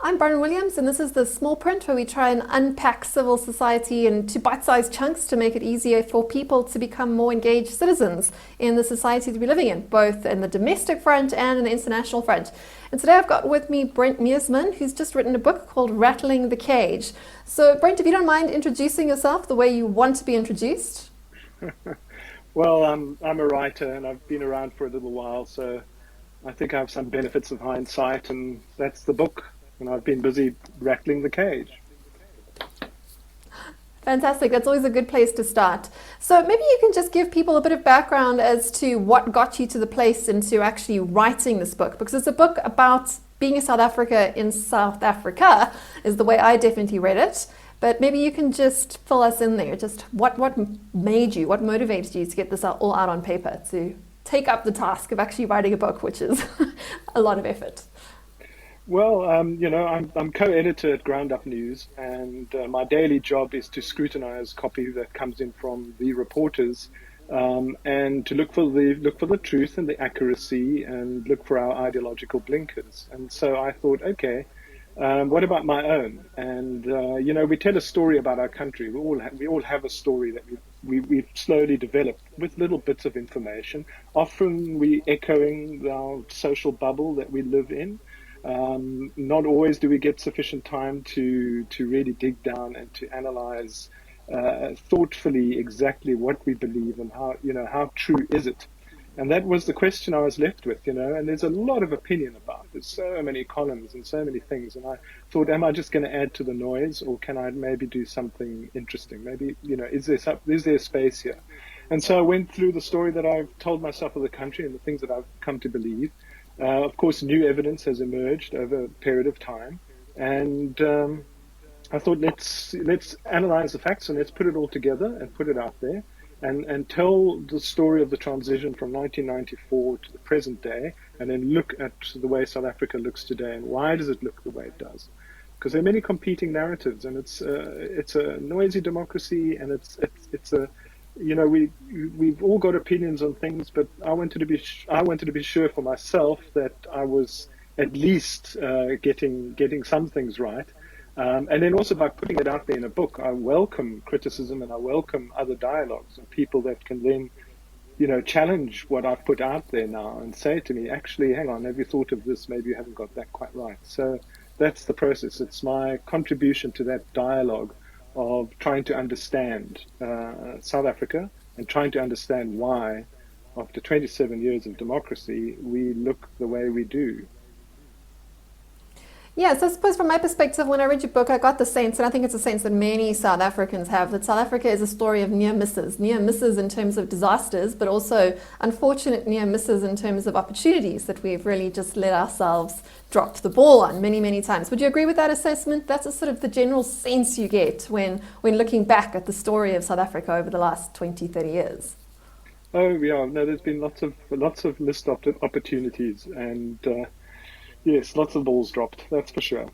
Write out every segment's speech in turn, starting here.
I'm Bronwyn Williams, and this is the small print where we try and unpack civil society into bite-sized chunks to make it easier for people to become more engaged citizens in the society to be living in, both in the domestic front and in the international front. And today I've got with me Brent Meersman, who's just written a book called Rattling the Cage. So Brent, if you don't mind introducing yourself the way you want to be introduced. Well, I'm a writer and I've been around for a little while, so I think I have some benefits of hindsight, and that's the book. And I've been busy rattling the cage. Fantastic. That's always a good place to start. So maybe you can just give people a bit of background as to what got you to the place into actually writing this book, because it's a book about being a South Africa in South Africa, is the way I definitely read it. But maybe you can just fill us in there. Just what made you, what motivated you to get this all out on paper, to take up the task of actually writing a book, which is a lot of effort. Well, I'm co-editor at Ground Up News, and my daily job is to scrutinize copy that comes in from the reporters, and to look for the truth and the accuracy, and look for our ideological blinkers. And so I thought, okay, what about my own? And we tell a story about our country. We all have a story that we've slowly developed with little bits of information. Often we echoing our social bubble that we live in. Not always do we get sufficient time to really dig down and to analyze thoughtfully exactly what we believe and how true is it. And that was the question I was left with, and there's a lot of opinion about. There's so many columns and so many things. And I thought, am I just going to add to the noise, or can I maybe do something interesting? Maybe, is there space here? And so I went through the story that I've told myself of the country and the things that I've come to believe. Of course, new evidence has emerged over a period of time, and I thought let's analyze the facts and let's put it all together and put it out there, and tell the story of the transition from 1994 to the present day, and then look at the way South Africa looks today and why does it look the way it does? Because there are many competing narratives, and it's a noisy democracy, and it's a we've all got opinions on things, but I wanted to be sure for myself that I was at least getting some things right, and then also by putting it out there in a book, I welcome criticism and I welcome other dialogues and people that can then challenge what I've put out there now and say to me, actually, hang on, have you thought of this? Maybe you haven't got that quite right. So that's the process. It's my contribution to that dialogue of trying to understand South Africa and trying to understand why, after 27 years of democracy, we look the way we do. Yeah, so I suppose from my perspective, when I read your book, I got the sense, and I think it's a sense that many South Africans have, that South Africa is a story of near misses in terms of disasters, but also unfortunate near misses in terms of opportunities that we've really just let ourselves drop the ball on many, many times. Would you agree with that assessment? That's a sort of the general sense you get when looking back at the story of South Africa over the last 20, 30 years. Oh, yeah, no, there's been lots of missed opportunities, and yes, lots of balls dropped, that's for sure.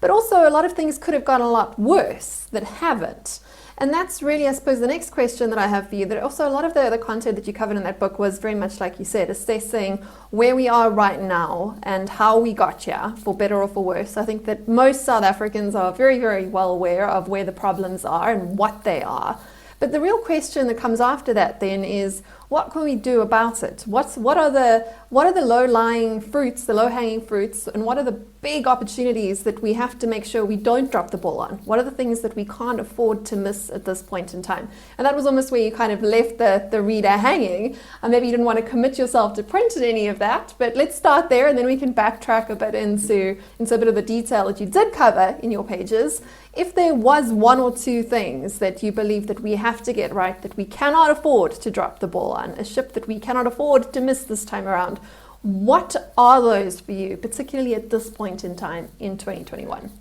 But also a lot of things could have gone a lot worse that haven't. And that's really, I suppose, the next question that I have for you. That also a lot of the content that you covered in that book was very much, like you said, assessing where we are right now and how we got here, for better or for worse. I think that most South Africans are very, very well aware of where the problems are and what they are. But the real question that comes after that then is, what can we do about it? What are the low-lying fruits, the low-hanging fruits, and what are the big opportunities that we have to make sure we don't drop the ball on? What are the things that we can't afford to miss at this point in time? And that was almost where you kind of left the reader hanging. And maybe you didn't want to commit yourself to printing any of that, but let's start there, and then we can backtrack a bit into a bit of the detail that you did cover in your pages. If there was one or two things that you believe that we have to get right, that we cannot afford to drop the ball on, a ship that we cannot afford to miss this time around, what are those for you, particularly at this point in time in 2021?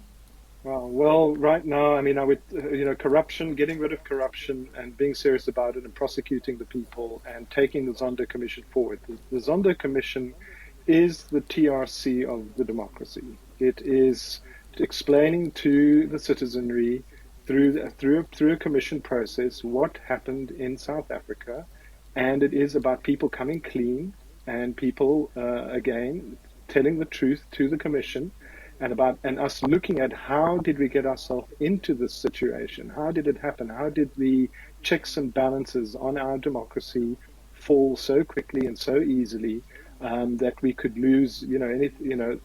Well, right now, I mean, I would, corruption, getting rid of corruption and being serious about it and prosecuting the people and taking the Zondo Commission forward. The Zondo Commission is the TRC of the democracy. It is explaining to the citizenry through a commission process what happened in South Africa, and it is about people coming clean and people again telling the truth to the commission and us looking at how did we get ourselves into this situation? How did it happen? How did the checks and balances on our democracy fall so quickly and so easily that we could lose,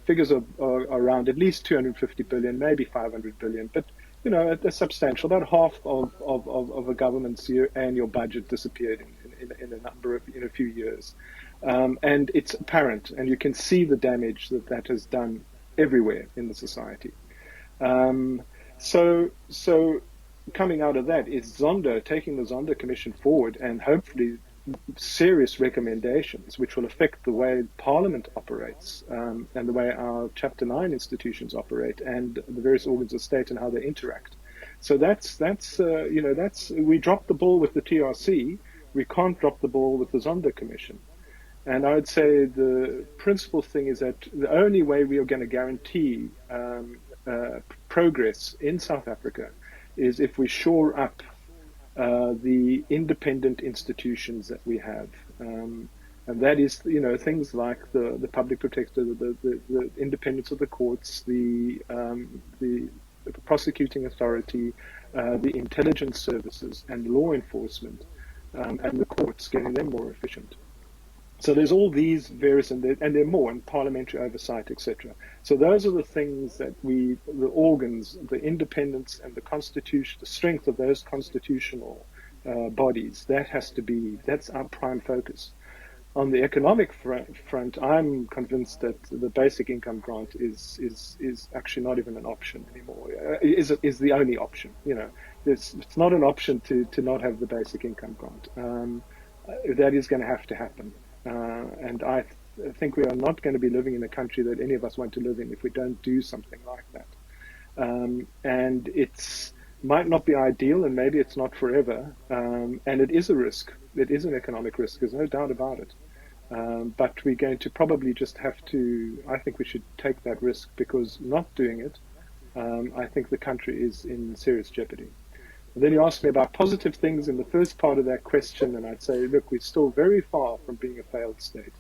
figures are around at least 250 billion, maybe 500 billion, but a substantial, about half of a government's annual budget disappeared in a few years. And it's apparent, and you can see the damage that has done everywhere in the society. So coming out of that is Zondo, taking the Zondo Commission forward, and hopefully serious recommendations which will affect the way Parliament operates, and the way our Chapter 9 institutions operate, and the various organs of state and how they interact. So that's we dropped the ball with the TRC. We can't drop the ball with the Zondo Commission. And I would say the principal thing is that the only way we are going to guarantee progress in South Africa is if we shore up the independent institutions that we have. And that is, things like the public protector, the independence of the courts, the prosecuting authority, the intelligence services and law enforcement, and the courts, getting them more efficient. So there's all these various, and there are more, and parliamentary oversight, etc. So those are the things that the organs, the independence and the constitution, the strength of those constitutional bodies, that's our prime focus. On the economic front, I'm convinced that the basic income grant is actually not even an option anymore. Is the only option. It's not an option to not have the basic income grant. That is going to have to happen. And I think we are not going to be living in a country that any of us want to live in if we don't do something like that. And it's might not be ideal, and maybe it's not forever. And it is a risk. It is an economic risk. There's no doubt about it. But we're going to probably just have to. I think we should take that risk, because not doing it, I think the country is in serious jeopardy. And then you asked me about positive things in the first part of that question, and I'd say, look, we're still very far from being a failed state.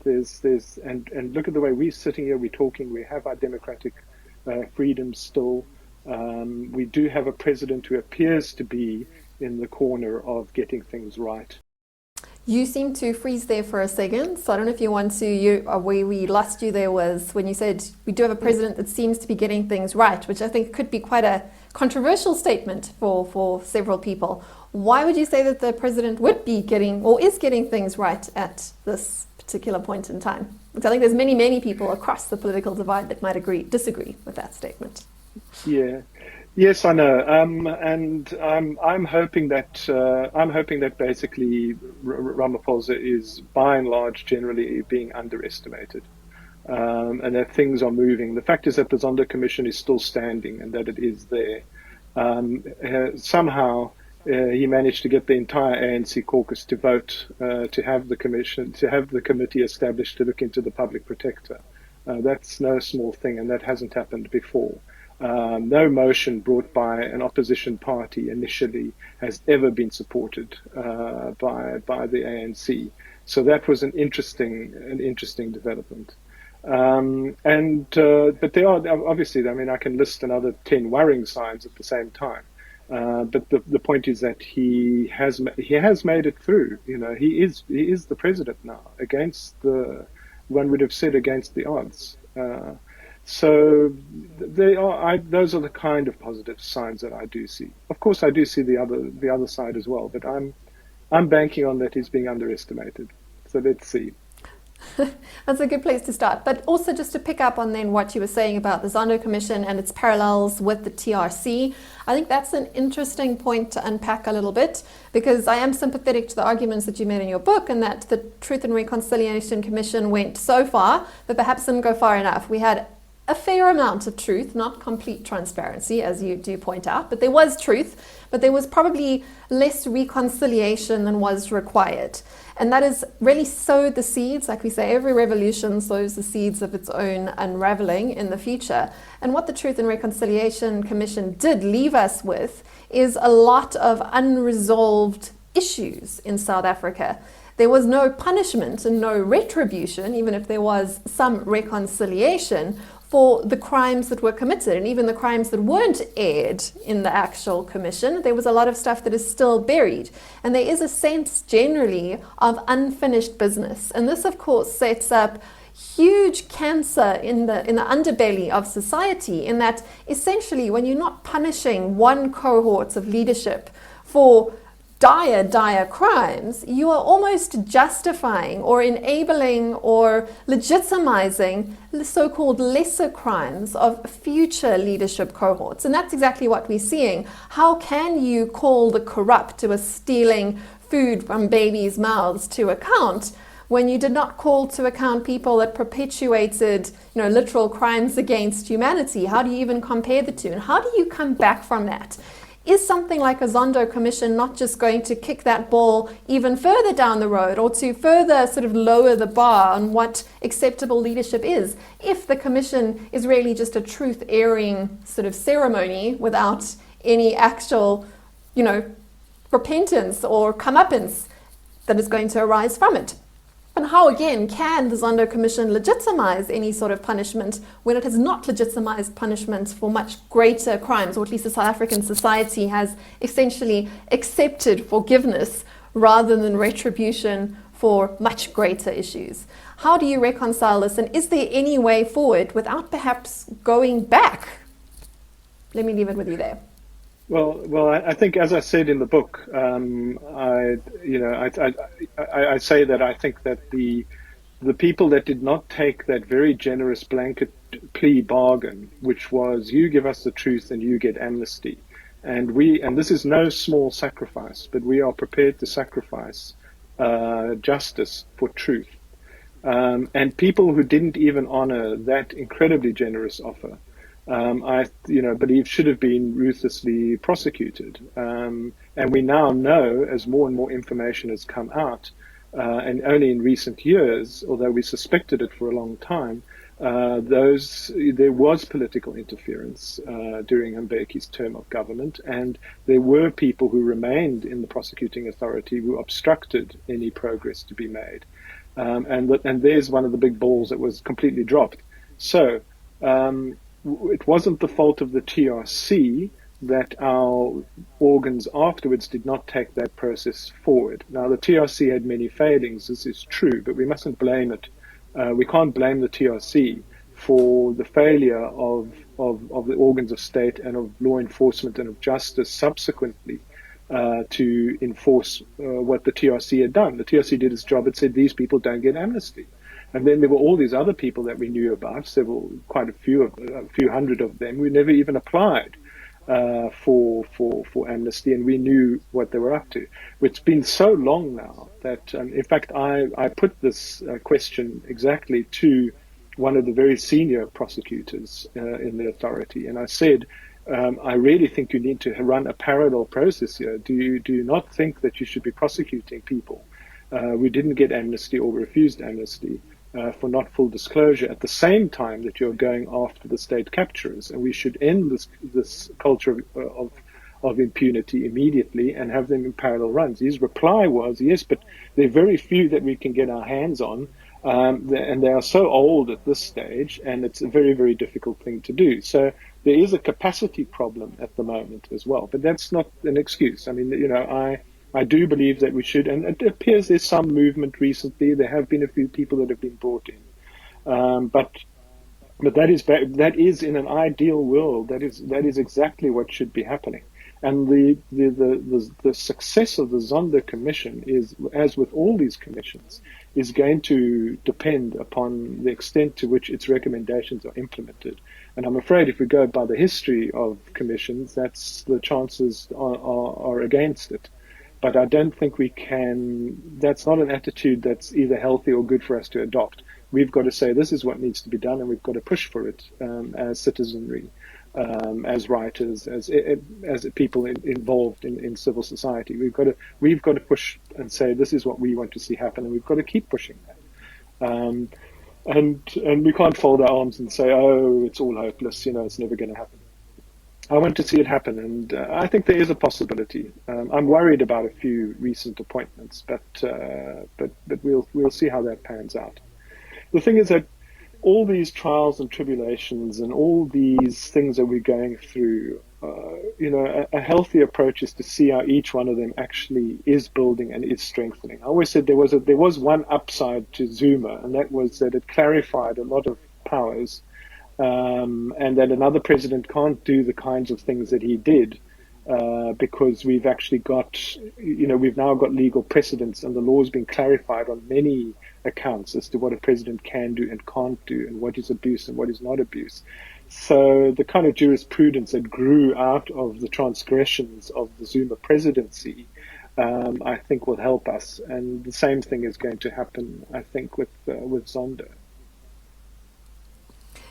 There's and look at the way we're sitting here, we're talking, we have our democratic freedoms still. We do have a president who appears to be in the corner of getting things right. You seem to freeze there for a second, so I don't know if you want to, where we lost you there was when you said we do have a president that seems to be getting things right, which I think could be quite a controversial statement for several people. Why would you say that the president would be getting, or is getting things right at this particular point in time? Because I think there's many people across the political divide that might disagree with that statement. Yeah. Yes, I know, and I'm hoping that basically Ramaphosa is by and large generally being underestimated, and that things are moving. The fact is that the Zondo Commission is still standing, and that it is there. Somehow he managed to get the entire ANC caucus to vote to have the committee established to look into the public protector. That's no small thing, and that hasn't happened before. No motion brought by an opposition party initially has ever been supported by the ANC. So that was an interesting development. But there are obviously, I mean, I can list another 10 worrying signs at the same time. But the point is that he has made it through. He is the president now, against one would have said against the odds. So those are the kind of positive signs that I do see. Of course, I do see the other side as well, but I'm banking on that he's being underestimated. So let's see. That's a good place to start. But also just to pick up on then what you were saying about the Zondo Commission and its parallels with the TRC, I think that's an interesting point to unpack a little bit, because I am sympathetic to the arguments that you made in your book, and that the Truth and Reconciliation Commission went so far, but perhaps didn't go far enough. We had a fair amount of truth, not complete transparency, as you do point out, but there was truth, but there was probably less reconciliation than was required. And that has really sowed the seeds, like we say, every revolution sows the seeds of its own unraveling in the future. And what the Truth and Reconciliation Commission did leave us with is a lot of unresolved issues in South Africa. There was no punishment and no retribution, even if there was some reconciliation for the crimes that were committed, and even the crimes that weren't aired in the actual commission. There was a lot of stuff that is still buried. And there is a sense generally of unfinished business. And this, of course, sets up huge cancer in the underbelly of society, in that essentially when you're not punishing one cohort of leadership for dire crimes, you are almost justifying or enabling or legitimizing the so-called lesser crimes of future leadership cohorts. And that's exactly what we're seeing. How can you call the corrupt who are stealing food from babies' mouths to account when you did not call to account people that perpetuated, literal crimes against humanity? How do you even compare the two? And how do you come back from that? Is something like a Zondo Commission not just going to kick that ball even further down the road, or to further sort of lower the bar on what acceptable leadership is, if the Commission is really just a truth-airing sort of ceremony without any actual, repentance or comeuppance that is going to arise from it? And how, again, can the Zondo Commission legitimize any sort of punishment when it has not legitimized punishment for much greater crimes, or at least the South African society has essentially accepted forgiveness rather than retribution for much greater issues? How do you reconcile this, and is there any way forward without perhaps going back? Let me leave it with you there. Well, I think, as I said in the book, I say that I think that the people that did not take that very generous blanket plea bargain, which was you give us the truth and you get amnesty, and this is no small sacrifice, but we are prepared to sacrifice justice for truth, and people who didn't even honor that incredibly generous offer, I believe should have been ruthlessly prosecuted. And we now know, as more and more information has come out, and only in recent years, although we suspected it for a long time, there was political interference during Mbeki's term of government, and there were people who remained in the prosecuting authority who obstructed any progress to be made. And there's one of the big balls that was completely dropped. So it wasn't the fault of the TRC that our organs afterwards did not take that process forward. Now, the TRC had many failings, this is true, but we mustn't blame it. We can't blame the TRC for the failure of the organs of state and of law enforcement and of justice subsequently to enforce what the TRC had done. The TRC did its job. It said these people don't get amnesty. And then there were all these other people that we knew about, quite a few hundred of them, who never even applied for amnesty, and we knew what they were up to. It's been so long now that, in fact, I put this question exactly to one of the very senior prosecutors in the authority, and I said, I really think you need to run a parallel process here. Do you not think that you should be prosecuting people who didn't get amnesty or refused amnesty for not full disclosure at the same time that you're going after the state capturers? And we should end this culture of impunity immediately and have them in parallel runs. His reply was, yes, but there are very few that we can get our hands on, and they are so old at this stage, and it's a very, very difficult thing to do. So there is a capacity problem at the moment as well, but that's not an excuse. I mean, I do believe that we should, and it appears there's some movement recently. There have been a few people that have been brought in, but that is in an ideal world. That is exactly what should be happening. And the success of the Zondo Commission is, as with all these commissions, is going to depend upon the extent to which its recommendations are implemented. And I'm afraid if we go by the history of commissions, the chances are against it. But I don't think we can, that's not an attitude that's either healthy or good for us to adopt. We've got to say this is what needs to be done, and we've got to push for it as citizenry, as writers, as people involved in civil society. We've got to push and say this is what we want to see happen, and we've got to keep pushing that. And we can't fold our arms and say, oh, it's all hopeless, it's never going to happen. I want to see it happen, and I think there is a possibility. I'm worried about a few recent appointments, but we'll see how that pans out. The thing is that all these trials and tribulations and all these things that we're going through, a healthy approach is to see how each one of them actually is building and is strengthening. I always said there was one upside to Zuma, and that was that it clarified a lot of powers, and that another president can't do the kinds of things that he did. Because we've actually got, we've now got legal precedents, and the law's been clarified on many accounts as to what a president can do and can't do, and what is abuse and what is not abuse. So the kind of jurisprudence that grew out of the transgressions of the Zuma presidency, I think will help us. And the same thing is going to happen, I think, with Zondo.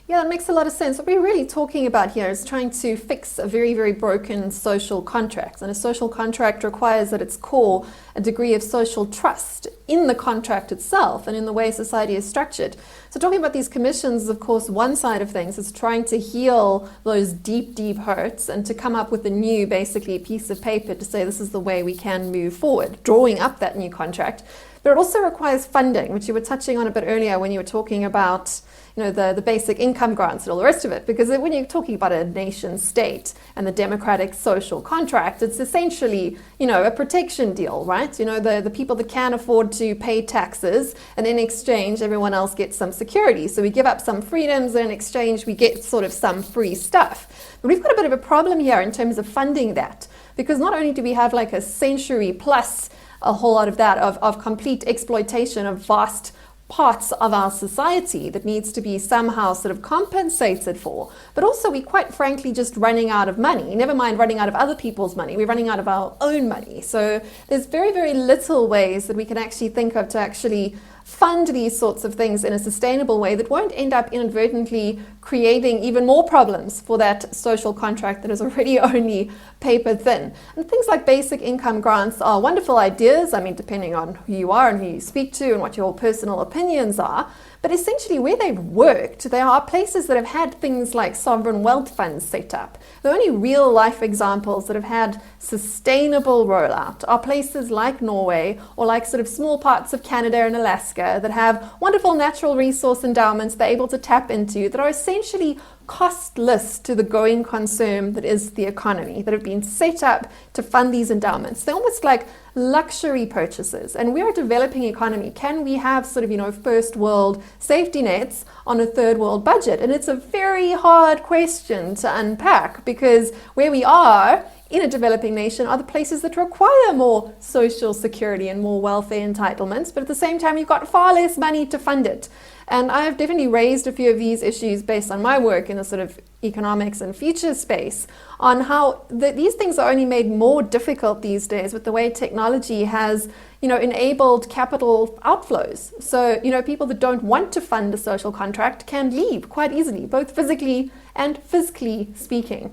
Yeah, that makes a lot of sense. What we're really talking about here is trying to fix a very, very broken social contract. And a social contract requires at its core a degree of social trust in the contract itself and in the way society is structured. So talking about these commissions is, of course, one side of things. It's trying to heal those deep, deep hurts and to come up with a new, basically, piece of paper to say this is the way we can move forward, drawing up that new contract. But it also requires funding, which you were touching on a bit earlier when you were talking about the basic income grants and all the rest of it. Because when you're talking about a nation state and the democratic social contract, it's essentially, a protection deal, right? The people that can afford to pay taxes, and in exchange, everyone else gets some security. So we give up some freedoms, and in exchange, we get sort of some free stuff. But we've got a bit of a problem here in terms of funding that. Because not only do we have like a century plus a whole lot of that, of complete exploitation of vast parts of our society that needs to be somehow sort of compensated for. But also we quite frankly just running out of money, never mind running out of other people's money, we're running out of our own money. So there's very, very little ways that we can actually think of to actually fund these sorts of things in a sustainable way that won't end up inadvertently creating even more problems for that social contract that is already only paper thin. And things like basic income grants are wonderful ideas, depending on who you are and who you speak to and what your personal opinions are. But essentially where they've worked, there are places that have had things like sovereign wealth funds set up. The only real life examples that have had sustainable rollout are places like Norway or like sort of small parts of Canada and Alaska that have wonderful natural resource endowments they're able to tap into that are essentially costless to the going concern that is the economy, that have been set up to fund these endowments. They're almost like luxury purchases. And we're a developing economy. Can we have sort of, first world safety nets on a third world budget? And it's a very hard question to unpack, because where we are in a developing nation are the places that require more social security and more welfare entitlements, but at the same time you've got far less money to fund it. And I have definitely raised a few of these issues based on my work in the sort of economics and future space on how these things are only made more difficult these days with the way technology has, enabled capital outflows. So, people that don't want to fund a social contract can leave quite easily, both physically and fiscally speaking.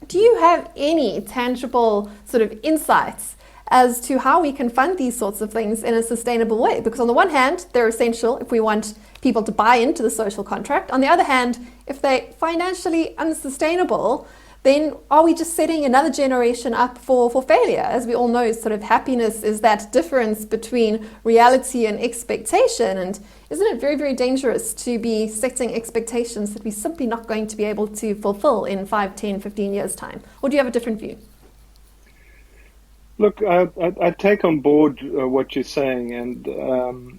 Do you have any tangible sort of insights as to how we can fund these sorts of things in a sustainable way? Because on the one hand, they're essential if we want people to buy into the social contract. On the other hand, if they're financially unsustainable, then are we just setting another generation up for failure? As we all know, sort of happiness is that difference between reality and expectation. And isn't it very, very dangerous to be setting expectations that we're simply not going to be able to fulfill in 5, 10, 15 years' time? Or do you have a different view? Look, I take on board what you're saying, and the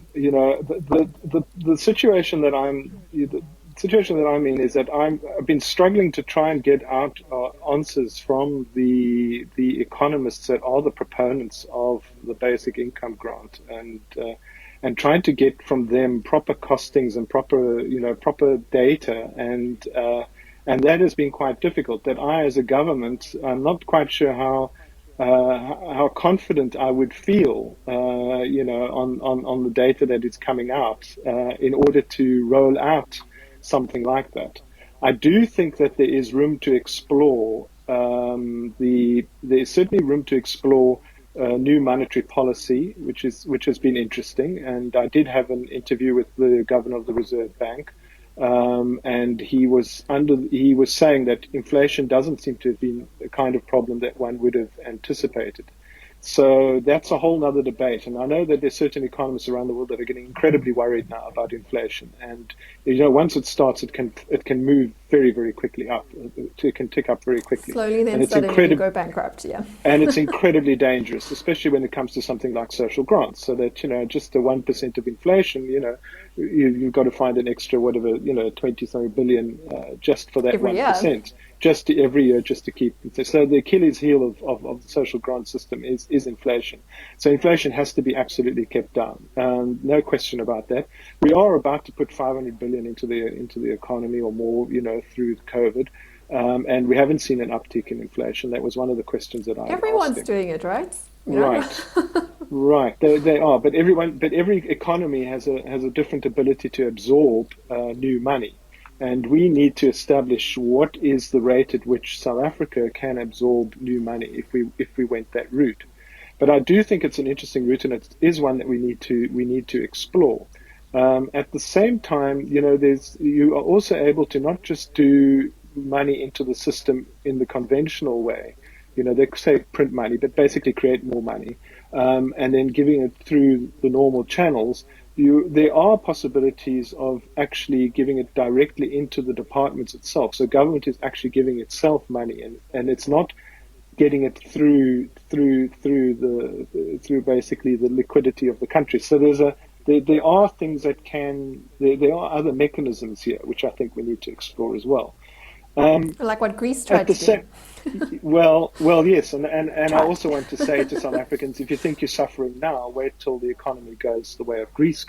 situation that I'm in is that I've been struggling to try and get out answers from the economists that are the proponents of the basic income grant, and trying to get from them proper costings and proper data, and that has been quite difficult. That I, as a government, I'm not quite sure how confident I would feel, on the data that is coming out, in order to roll out something like that. I do think that there is room to explore. There's certainly room to explore new monetary policy, which has been interesting. And I did have an interview with the governor of the Reserve Bank, And he was saying that inflation doesn't seem to have been the kind of problem that one would have anticipated. So that's a whole other debate. And I know that there's certain economists around the world that are getting incredibly worried now about inflation. And, once it starts, it can move very, very quickly up. It can tick up very quickly. Slowly, then suddenly you go bankrupt, yeah. And it's incredibly dangerous, especially when it comes to something like social grants. So that, just the 1% of inflation, you've got to find an extra, 20-something billion just for that every 1%. Every year, just to keep. So the Achilles heel of the social grant system is inflation. So inflation has to be absolutely kept down. No question about that. We are about to put 500 billion into the economy or more, through COVID. And we haven't seen an uptick in inflation. That was one of the questions that I asked. Everyone's doing it, right? Right. Right. They are. But every economy has a different ability to absorb new money. And we need to establish what is the rate at which South Africa can absorb new money if we went that route. But I do think it's an interesting route, and it is one that we need to explore. At the same time, you are also able to not just do money into the system in the conventional way. They say print money, but basically create more money, and then giving it through the normal channels. There are possibilities of actually giving it directly into the departments itself. So government is actually giving itself money, and it's not getting it through basically the liquidity of the country. So there are things that there are other mechanisms here which I think we need to explore as well. Like what Greece tried to do. Well, yes, and I also want to say to South Africans, if you think you're suffering now, wait till the economy goes the way of Greece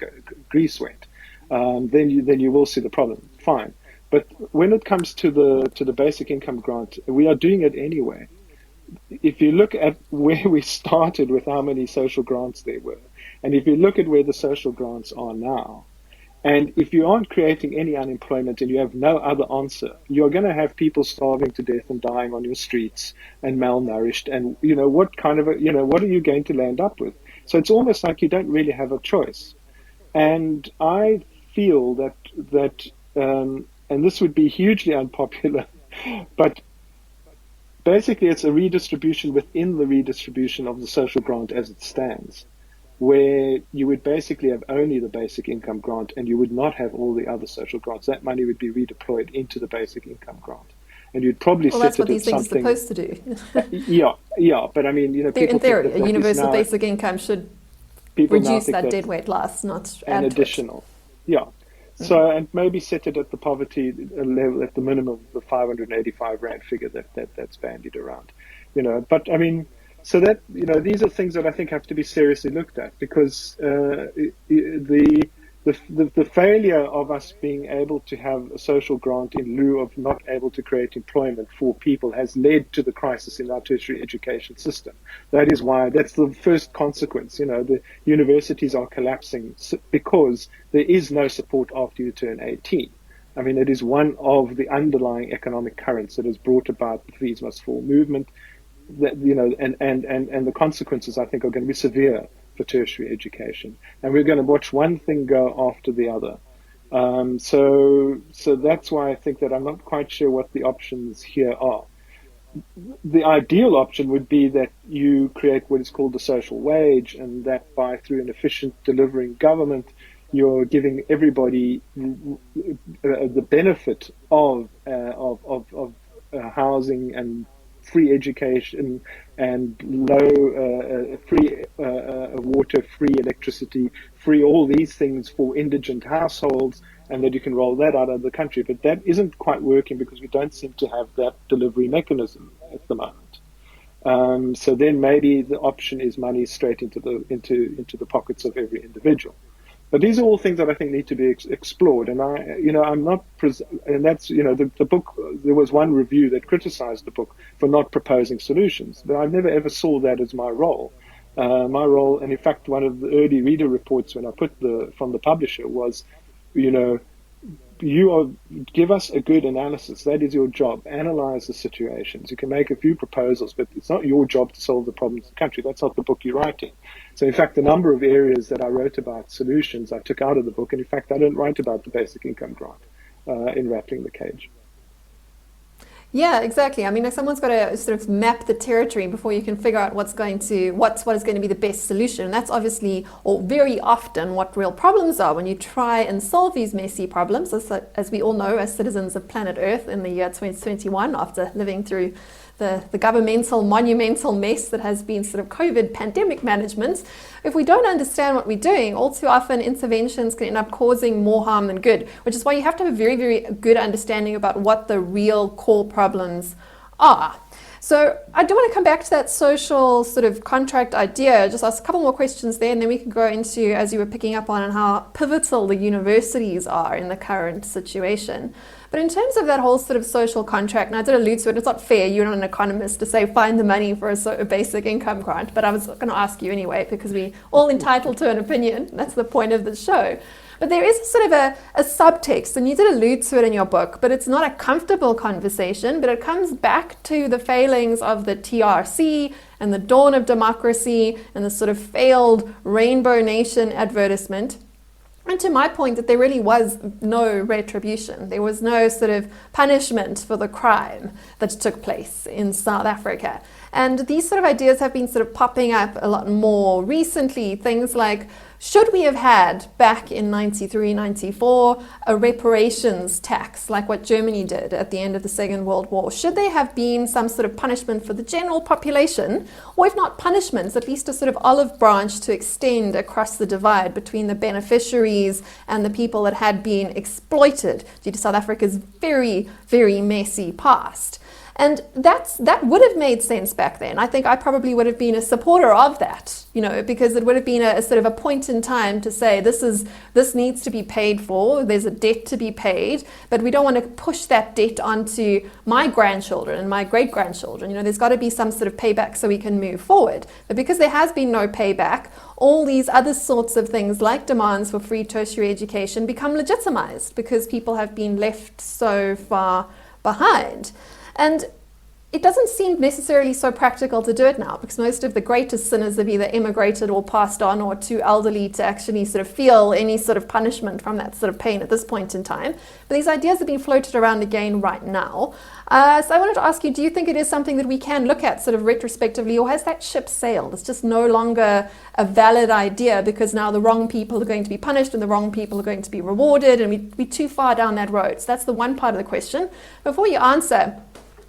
went. Then you will see the problem. Fine, but when it comes to the basic income grant, we are doing it anyway. If you look at where we started with how many social grants there were, and if you look at where the social grants are now, and if you aren't creating any unemployment and you have no other answer, you're going to have people starving to death and dying on your streets and malnourished. And, what are you going to land up with? So it's almost like you don't really have a choice. And I feel that and this would be hugely unpopular, but basically it's a redistribution within the redistribution of the social grant as it stands, where you would basically have only the basic income grant and you would not have all the other social grants. That money would be redeployed into the basic income grant. And you'd probably that's what these things are supposed to do. Yeah, but I mean, in theory, a universal basic income should reduce that deadweight loss, not an additional. Yeah. So, and maybe set it at the poverty level, at the minimum, the 585 Rand figure that's bandied around. But I mean, so that, these are things that I think have to be seriously looked at, because the failure of us being able to have a social grant in lieu of not able to create employment for people has led to the crisis in our tertiary education system. That is why, that's the first consequence. The universities are collapsing because there is no support after you turn 18. I mean, it is one of the underlying economic currents that has brought about the Fees Must Fall movement. That, and the consequences, I think, are going to be severe for tertiary education, and we're going to watch one thing go after the other. So that's why I think that I'm not quite sure what the options here are. The ideal option would be that you create what is called the social wage, and that through an efficient delivering government, you're giving everybody the benefit of housing and free education and free water, free electricity, free all these things for indigent households, and that you can roll that out of the country. But that isn't quite working because we don't seem to have that delivery mechanism at the moment. So then maybe the option is money straight into the pockets of every individual. But these are all things that I think need to be explored, and I'm not, and that's, the book. There was one review that criticized the book for not proposing solutions, but I never ever saw that as my role. My role, and in fact, one of the early reader reports when I put from the publisher was, give us a good analysis. That is your job. Analyze the situations. You can make a few proposals, but it's not your job to solve the problems of the country. That's not the book you're writing. So in fact, the number of areas that I wrote about solutions I took out of the book, and in fact, I didn't write about the basic income grant. in Rattling the Cage. Yeah, exactly. I mean, like someone's got to sort of map the territory before you can figure out what is going to be the best solution. And that's obviously, or very often, what real problems are when you try and solve these messy problems. As we all know, as citizens of planet Earth in the year 2021, after living through the governmental monumental mess that has been sort of COVID pandemic management, if we don't understand what we're doing, all too often interventions can end up causing more harm than good, which is why you have to have a very, very good understanding about what the real core problems are. So I do want to come back to that social sort of contract idea, just ask a couple more questions there, and then we can go into, as you were picking up on how pivotal the universities are in the current situation. But in terms of that whole sort of social contract, and I did allude to it, it's not fair, you're not an economist, to say find the money for a basic income grant, but I was going to ask you anyway, because we're all entitled to an opinion. That's the point of the show. But there is sort of a subtext, and you did allude to it in your book, but it's not a comfortable conversation, but it comes back to the failings of the TRC and the dawn of democracy and the sort of failed Rainbow Nation advertisement. And to my point that there really was no retribution. There was no sort of punishment for the crime that took place in South Africa. And these sort of ideas have been sort of popping up a lot more recently. Things like, should we have had back in 93, 94 a reparations tax like what Germany did at the end of the Second World War? Should there have been some sort of punishment for the general population, or if not punishments, at least a sort of olive branch to extend across the divide between the beneficiaries and the people that had been exploited due to South Africa's very, very messy past? And that would have made sense back then. I think I probably would have been a supporter of that, because it would have been a sort of a point in time to say this needs to be paid for. There's a debt to be paid, but we don't want to push that debt onto my grandchildren and my great grandchildren. There's got to be some sort of payback so we can move forward. But because there has been no payback, all these other sorts of things like demands for free tertiary education become legitimized because people have been left so far behind. And it doesn't seem necessarily so practical to do it now, because most of the greatest sinners have either immigrated or passed on or too elderly to actually sort of feel any sort of punishment from that sort of pain at this point in time. But these ideas are being floated around again right now. So I wanted to ask you, do you think it is something that we can look at sort of retrospectively, or has that ship sailed? It's just no longer a valid idea because now the wrong people are going to be punished and the wrong people are going to be rewarded, and we're too far down that road. So that's the one part of the question. Before you answer,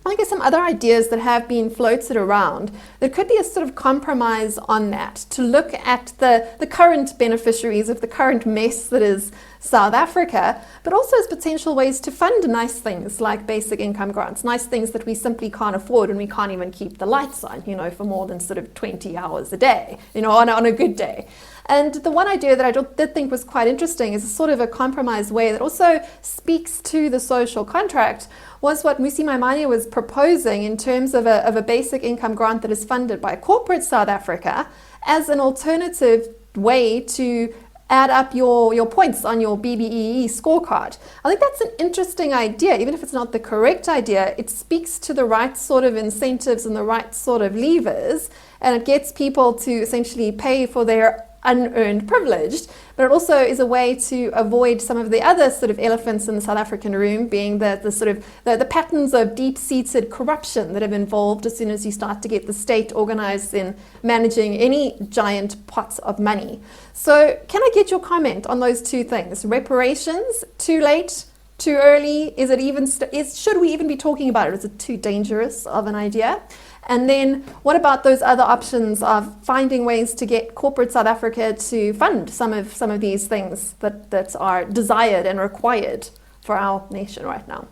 I think there's some other ideas that have been floated around that could be a sort of compromise on that, to look at the current beneficiaries of the current mess that is South Africa, but also as potential ways to fund nice things like basic income grants, nice things that we simply can't afford and we can't even keep the lights on, for more than sort of 20 hours a day, on a good day. And the one idea that I did think was quite interesting is a sort of a compromise way that also speaks to the social contract was what Musi Maimane was proposing in terms of a basic income grant that is funded by corporate South Africa as an alternative way to add up your points on your BBEE scorecard. I think that's an interesting idea. Even if it's not the correct idea, it speaks to the right sort of incentives and the right sort of levers, and it gets people to essentially pay for their unearned privilege, but it also is a way to avoid some of the other sort of elephants in the South African room, being the sort of the patterns of deep-seated corruption that have involved as soon as you start to get the state organized in managing any giant pots of money. So can I get your comment on those two things? Reparations, too late, too early? Is it even should we even be talking about it? Is it too dangerous of an idea? And then what about those other options of finding ways to get corporate South Africa to fund some of these things that are desired and required for our nation right now?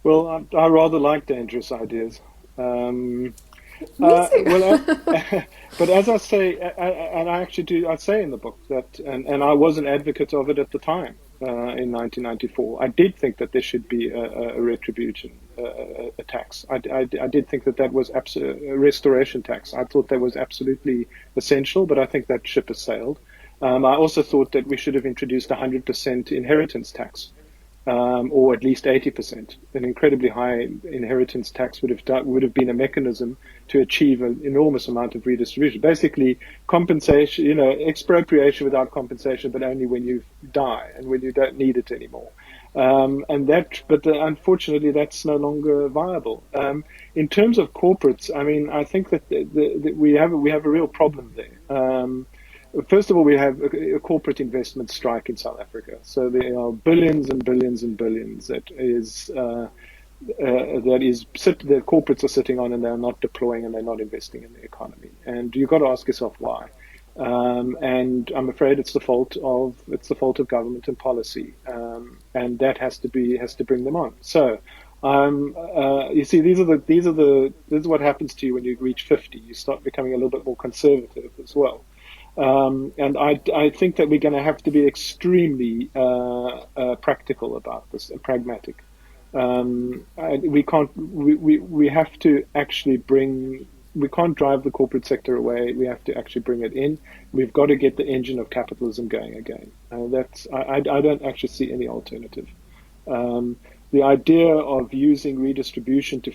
Well, I rather like dangerous ideas. Me too. But as I say, and I actually do, I say in the book that, and I was an advocate of it at the time. In 1994, I did think that there should be a retribution, a tax. I did think that was a restoration tax. I thought that was absolutely essential, but I think that ship has sailed. I also thought that we should have introduced 100% inheritance tax, or at least 80%. An incredibly high inheritance tax would have been a mechanism to achieve an enormous amount of redistribution. Basically, compensation, expropriation without compensation, but only when you die and when you don't need it anymore. Unfortunately, that's no longer viable. In terms of corporates, I mean, I think that we have a real problem there. First of all, we have a corporate investment strike in South Africa. So there are billions and billions and billions that the corporates are sitting on, and they're not deploying, and they're not investing in the economy. And you've got to ask yourself why. And I'm afraid it's the fault of government and policy, and that has to bring them on. So, you see, this is what happens to you when you reach 50. You start becoming a little bit more conservative as well. And I think that we're going to have to be extremely practical about this and pragmatic. We have to actually we can't drive the corporate sector away. We have to actually bring it in. We've got to get the engine of capitalism going again. I don't actually see any alternative. The idea of using redistribution to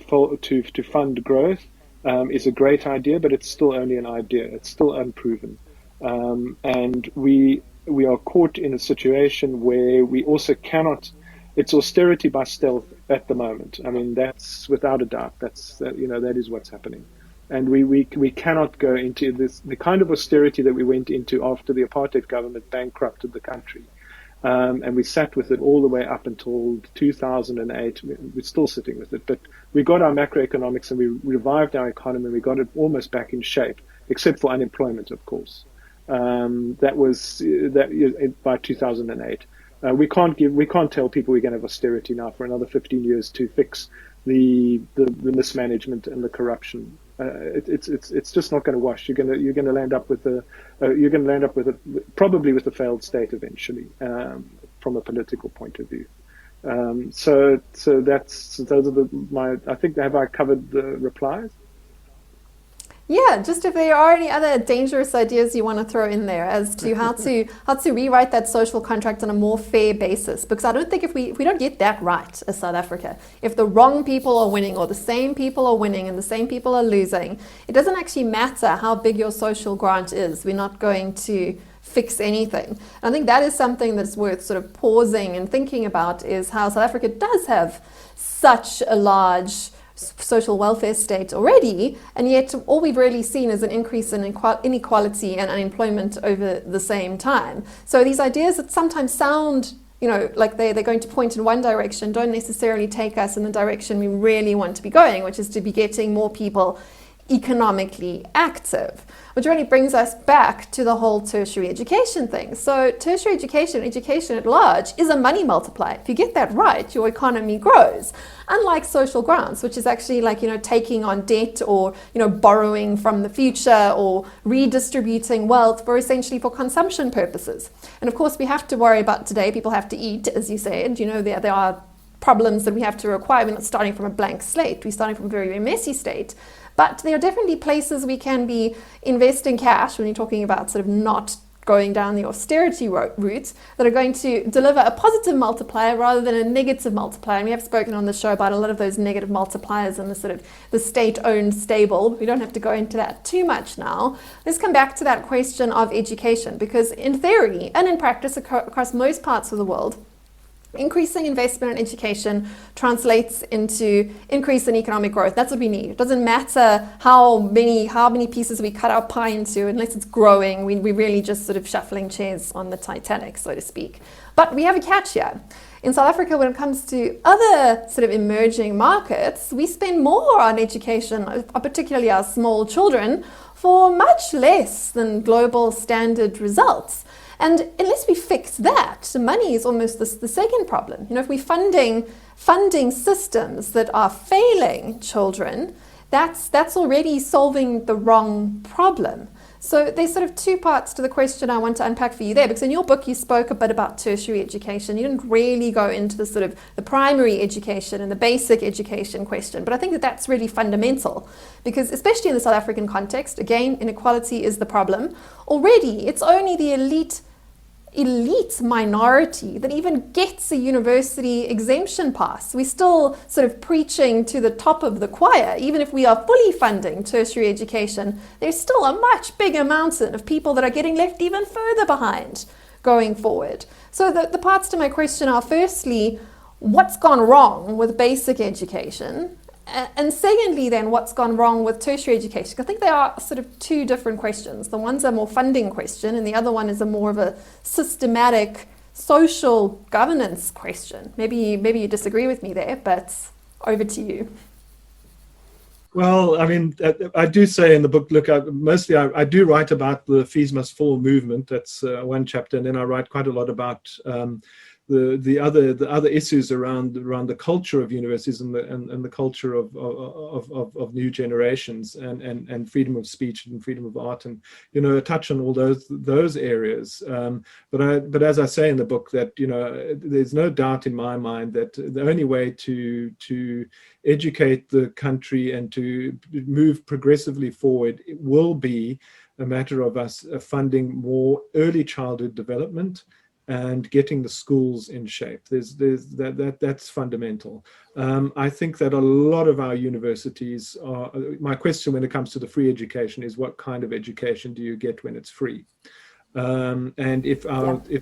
fund growth is a great idea, but it's still only an idea. It's still unproven. And we are caught in a situation where we also cannot. It's austerity by stealth at the moment. I mean, that's without a doubt. That is what's happening. And we cannot go into the kind of austerity that we went into after the apartheid government bankrupted the country. And we sat with it all the way up until 2008. We're still sitting with it, but we got our macroeconomics and we revived our economy. And we got it almost back in shape, except for unemployment, of course. That was by 2008. We can't tell people we're going to have austerity now for another 15 years to fix the mismanagement and the corruption. It's just not going to wash. You're going to land up with probably with a failed state eventually, from a political point of view. So those are I think, have I covered the replies? Yeah, just if there are any other dangerous ideas you want to throw in there as to how to rewrite that social contract on a more fair basis, because I don't think if we don't get that right as South Africa, if the wrong people are winning or the same people are winning and the same people are losing, it doesn't actually matter how big your social grant is. We're not going to fix anything. And I think that is something that's worth sort of pausing and thinking about, is how South Africa does have such a large social welfare state already, and yet all we've really seen is an increase in inequality and unemployment over the same time. So these ideas that sometimes sound, like they're going to point in one direction, don't necessarily take us in the direction we really want to be going, which is to be getting more people economically active, which really brings us back to the whole tertiary education thing. So tertiary education at large, is a money multiplier. If you get that right, your economy grows. Unlike social grants, which is actually like, taking on debt or, borrowing from the future or redistributing wealth for consumption purposes. And of course, we have to worry about today. People have to eat, as you said. There are problems that we have to require. We're not starting from a blank slate. We're starting from a very, very messy state. But there are definitely places we can be investing cash when you're talking about sort of not going down the austerity route that are going to deliver a positive multiplier rather than a negative multiplier. And we have spoken on the show about a lot of those negative multipliers and the sort of the state-owned stable. We don't have to go into that too much now. Let's come back to that question of education, because in theory and in practice across most parts of the world, increasing investment in education translates into increase in economic growth. That's what we need. It doesn't matter how many pieces we cut our pie into, unless it's growing. We're really just sort of shuffling chairs on the Titanic, so to speak. But we have a catch here. In South Africa, when it comes to other sort of emerging markets, we spend more on education, particularly our small children, for much less than global standard results. And unless we fix that, money is almost the second problem. If we're funding systems that are failing children, that's already solving the wrong problem. So there's sort of two parts to the question I want to unpack for you there, because in your book you spoke a bit about tertiary education. You didn't really go into the sort of the primary education and the basic education question, but I think that that's really fundamental, because especially in the South African context, again, inequality is the problem. Already, it's only the elite minority that even gets a university exemption pass. We're still sort of preaching to the top of the choir. Even if we are fully funding tertiary education, there's still a much bigger mountain of people that are getting left even further behind. going forward. So the parts to my question are, firstly, what's gone wrong with basic education? And secondly, then, what's gone wrong with tertiary education? I think they are sort of two different questions. The one's a more funding question, and the other one is a more of a systematic social governance question. Maybe you disagree with me there, but over to you. Well, I mean, I do say in the book, look, I do write about the fees must fall movement. That's one chapter, and then I write quite a lot about the other issues around the culture of universities and the culture of new generations and freedom of speech and freedom of art, and touch on all those areas. But as I say in the book, that there's no doubt in my mind that the only way to educate the country and to move progressively forward, it will be a matter of us funding more early childhood development and getting the schools in shape. That's fundamental. I think that a lot of our universities are. My question when it comes to the free education is, what kind of education do you get when it's free? And if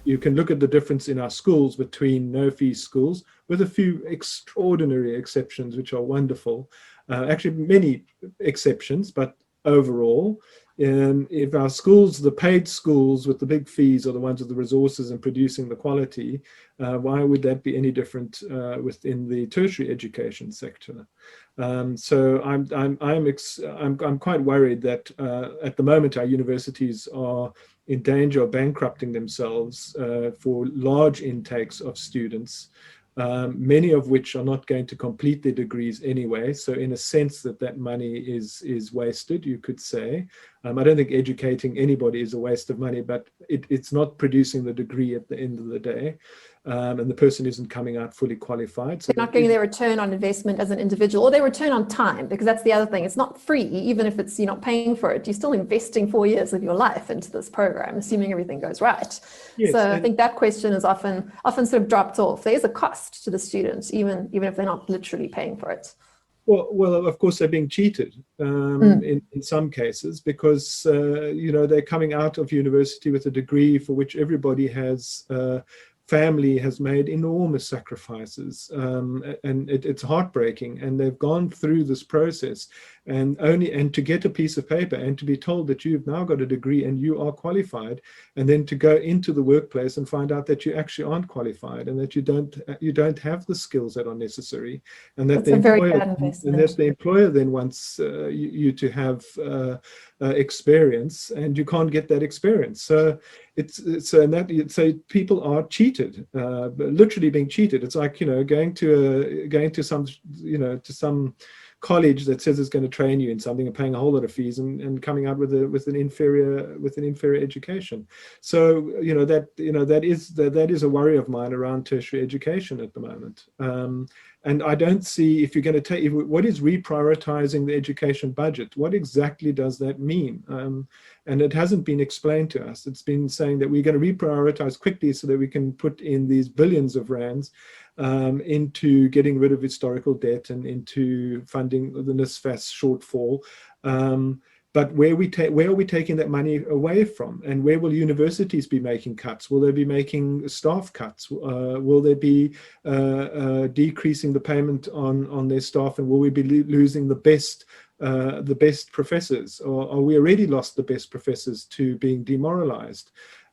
you can look at the difference in our schools between no-fee schools, with a few extraordinary exceptions, which are wonderful, actually many exceptions, but overall, if our schools, the paid schools with the big fees, are the ones with the resources and producing the quality, why would that be any different within the tertiary education sector? So I'm quite worried that at the moment our universities are in danger of bankrupting themselves for large intakes of students, many of which are not going to complete their degrees anyway. So in a sense that money is wasted, you could say. I don't think educating anybody is a waste of money, but it's not producing the degree at the end of the day. And the person isn't coming out fully qualified. So they're not getting their return on investment as an individual, or their return on time, because that's the other thing. It's not free, even if you're not paying for it. You're still investing 4 years of your life into this program, assuming everything goes right. Yes, so I think that question is often sort of dropped off. There is a cost to the students, even if they're not literally paying for it. Well, of course, they're being cheated in some cases, because they're coming out of university with a degree for which everybody family has made enormous sacrifices, and it's heartbreaking. And they've gone through this process, and to get a piece of paper and to be told that you've now got a degree and you are qualified, and then to go into the workplace and find out that you actually aren't qualified and that you don't have the skills that are necessary, and that the employer then wants you to have experience, and you can't get that experience. So so people are cheated, literally being cheated. It's like going to some college that says it's going to train you in something and paying a whole lot of fees and coming out with an inferior education. So that is a worry of mine around tertiary education at the moment. And I don't see, if you're going to take, what is reprioritizing the education budget? What exactly does that mean? And it hasn't been explained to us. It's been saying that we're going to reprioritize quickly so that we can put in these billions of rands into getting rid of historical debt and into funding the NSFAS shortfall. But where are we taking that money away from? And where will universities be making cuts? Will they be making staff cuts? Will they be decreasing the payment on their staff? And will we be losing the best professors? Or are we already lost the best professors to being demoralized?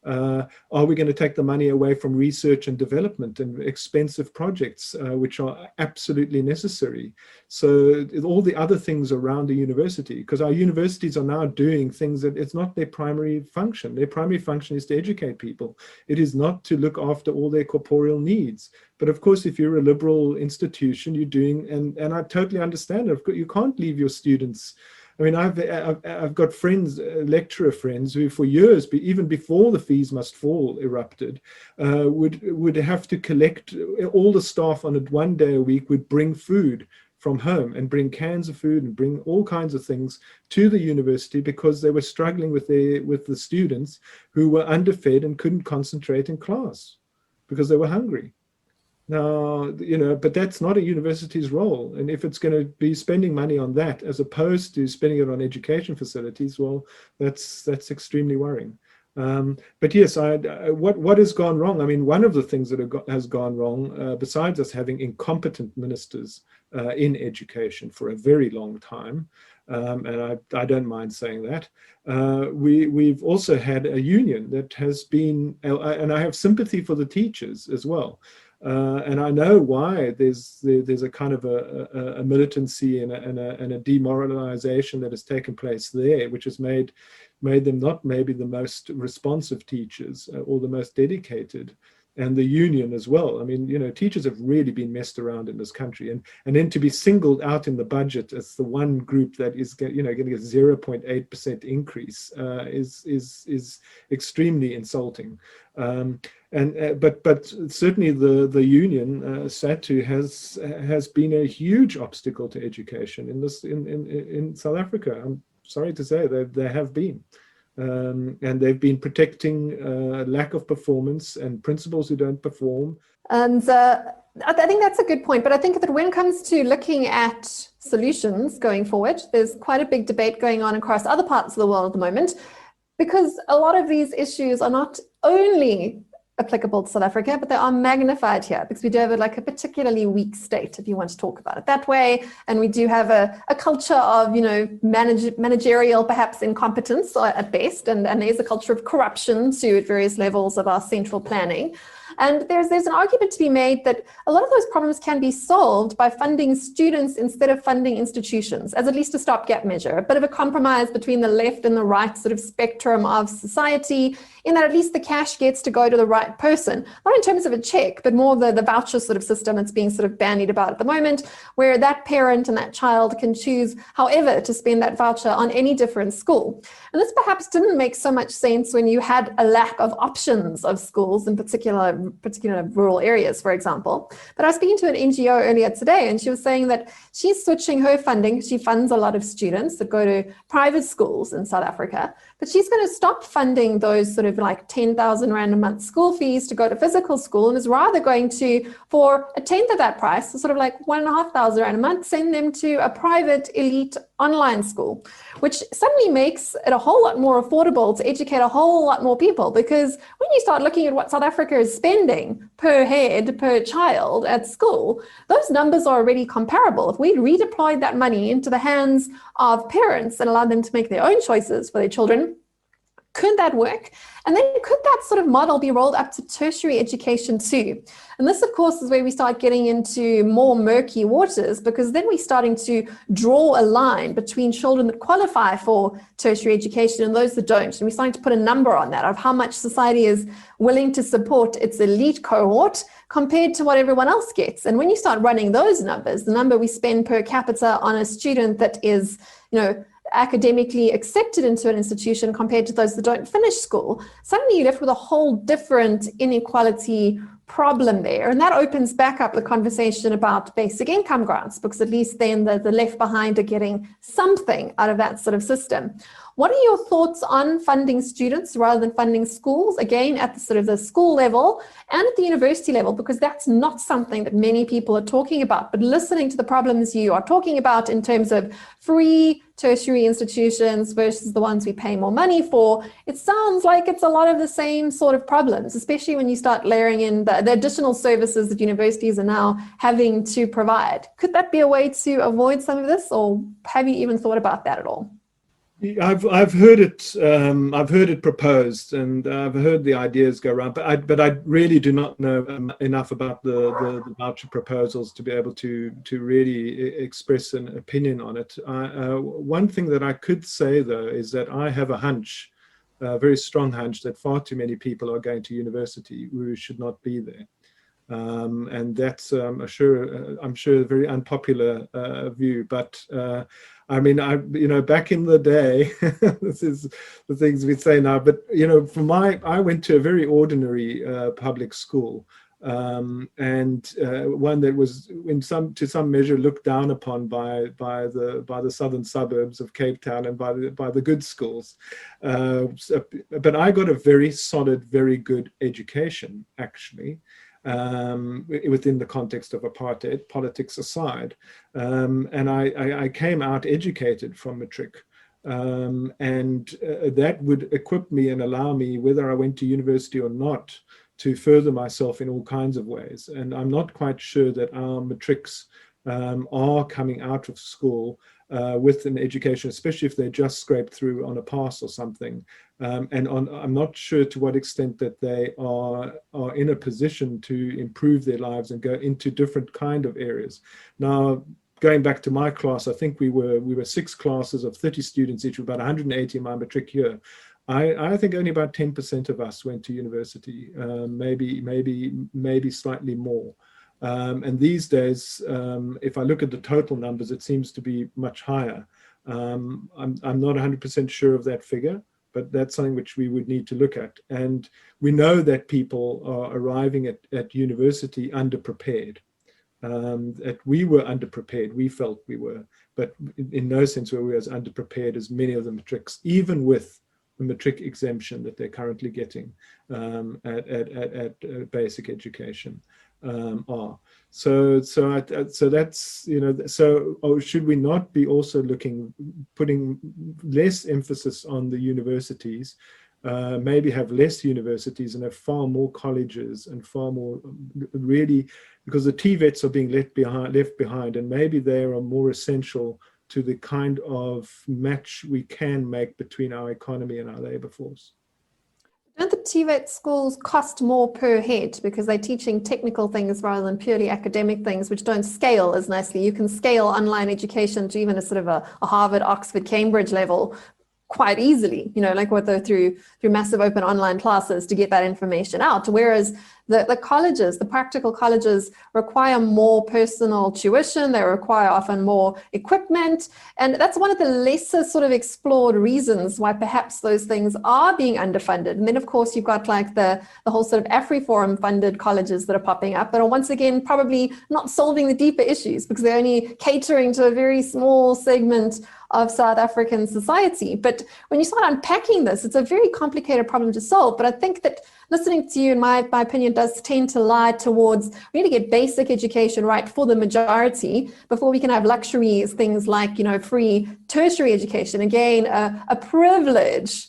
Are we going to take the money away from research and development and expensive projects, which are absolutely necessary? So all the other things around the university, because our universities are now doing things that it's not their primary function. Their primary function is to educate people. It is not to look after all their corporeal needs. But of course, if you're a liberal institution, you're doing, and I totally understand it. You can't leave your students. I mean, I've got friends, lecturer friends, who for years, even before the fees must fall erupted, would have to collect all the staff on it 1 day a week, would bring food from home and bring cans of food and bring all kinds of things to the university because they were struggling with the students who were underfed and couldn't concentrate in class because they were hungry. Now, but that's not a university's role. And if it's going to be spending money on that as opposed to spending it on education facilities, well, that's extremely worrying. But yes, what has gone wrong? I mean, one of the things that has gone wrong, besides us having incompetent ministers in education for a very long time, and I don't mind saying that, we've also had a union that has been, and I have sympathy for the teachers as well. And I know why there's a kind of a militancy and a demoralization that has taken place there, which has made them not maybe the most responsive teachers or the most dedicated, and the union as well. I mean, teachers have really been messed around in this country, and then to be singled out in the budget as the one group that is getting a 0.8% increase is extremely insulting. But certainly the union, SATU, has been a huge obstacle to education in South Africa. I'm sorry to say they have been. And they've been protecting lack of performance and principals who don't perform. And I think that's a good point. But I think that when it comes to looking at solutions going forward, there's quite a big debate going on across other parts of the world at the moment, because a lot of these issues are not only applicable to South Africa, but they are magnified here because we do have a particularly weak state, if you want to talk about it that way. And we do have a culture of, managerial, perhaps incompetence at best. And there's a culture of corruption too at various levels of our central planning. And there's an argument to be made that a lot of those problems can be solved by funding students instead of funding institutions, as at least a stopgap measure, a bit of a compromise between the left and the right sort of spectrum of society, in that at least the cash gets to go to the right person, not in terms of a check, but more the voucher sort of system that's being sort of bandied about at the moment, where that parent and that child can choose however to spend that voucher on any different school. And this perhaps didn't make so much sense when you had a lack of options of schools, in particular rural areas, for example. But I was speaking to an NGO earlier today, and she was saying that she's switching her funding. She funds a lot of students that go to private schools in South Africa, but she's going to stop funding those sort of 10,000 Rand a month school fees to go to physical school, and is rather going to, for a tenth of that price, so sort of 1,500 Rand a month, send them to a private elite online school, which suddenly makes it a whole lot more affordable to educate a whole lot more people. Because when you start looking at what South Africa is spending per head, per child at school, those numbers are already comparable. If we redeployed that money into the hands of parents and allowed them to make their own choices for their children, could that work? And then could that sort of model be rolled up to tertiary education too? And this, of course, is where we start getting into more murky waters, because then we're starting to draw a line between children that qualify for tertiary education and those that don't. And we're starting to put a number on that of how much society is willing to support its elite cohort compared to what everyone else gets. And when you start running those numbers, the number we spend per capita on a student that is, academically accepted into an institution compared to those that don't finish school, suddenly you're left with a whole different inequality problem there. And that opens back up the conversation about basic income grants, because at least then the left behind are getting something out of that sort of system. What are your thoughts on funding students rather than funding schools, again, at the sort of the school level and at the university level, because that's not something that many people are talking about, but listening to the problems you are talking about in terms of free tertiary institutions versus the ones we pay more money for, it sounds like it's a lot of the same sort of problems, especially when you start layering in the additional services that universities are now having to provide. Could that be a way to avoid some of this, or have you even thought about that at all? I've heard it. I've heard it proposed, and I've heard the ideas go around. But I really do not know enough about the voucher proposals to be able to really express an opinion on it. One thing that I could say though is that I have a hunch, a very strong hunch, that far too many people are going to university who should not be there. And that's I'm sure a very unpopular view, but I mean, back in the day, this is the things we say now, but I went to a very ordinary public school, and one that was to some measure looked down upon by the southern suburbs of Cape Town and by the good schools. But I got a very solid, very good education, actually. Within the context of apartheid, politics aside. And I came out educated from matric. That would equip me and allow me, whether I went to university or not, to further myself in all kinds of ways. And I'm not quite sure that our matrics are coming out of school with an education, especially if they just scraped through on a pass or something. I'm not sure to what extent that they are in a position to improve their lives and go into different kind of areas. Now, going back to my class, I think we were 6 classes of 30 students each, about 180 in my matric year. I think only about 10% of us went to university, maybe slightly more. And these days, if I look at the total numbers, it seems to be much higher. I'm not 100% sure of that figure, but that's something which we would need to look at. And we know that people are arriving at university underprepared. That we were underprepared, we felt we were, but in no sense were we as underprepared as many of the matrics, even with the matric exemption that they're currently getting at basic education are. So that's, should we not be also putting less emphasis on the universities, maybe have less universities and have far more colleges and far more really, because the TVETs are being left behind, and maybe they are more essential to the kind of match we can make between our economy and our labor force. Don't the TVET schools cost more per head because they're teaching technical things rather than purely academic things, which don't scale as nicely? You can scale online education to even a sort of a Harvard, Oxford, Cambridge level quite easily, like what they're through massive open online classes to get that information out. Whereas the colleges, the practical colleges, require more personal tuition. They require often more equipment. And that's one of the lesser sort of explored reasons why perhaps those things are being underfunded. And then, of course, you've got like the whole sort of AfriForum funded colleges that are popping up that are once again probably not solving the deeper issues because they're only catering to a very small segment of South African society. But when you start unpacking this, it's a very complicated problem to solve. But I think that listening to you, in my opinion, does tend to lie towards we need to get basic education right for the majority before we can have luxuries, things like, free tertiary education. Again, a privilege,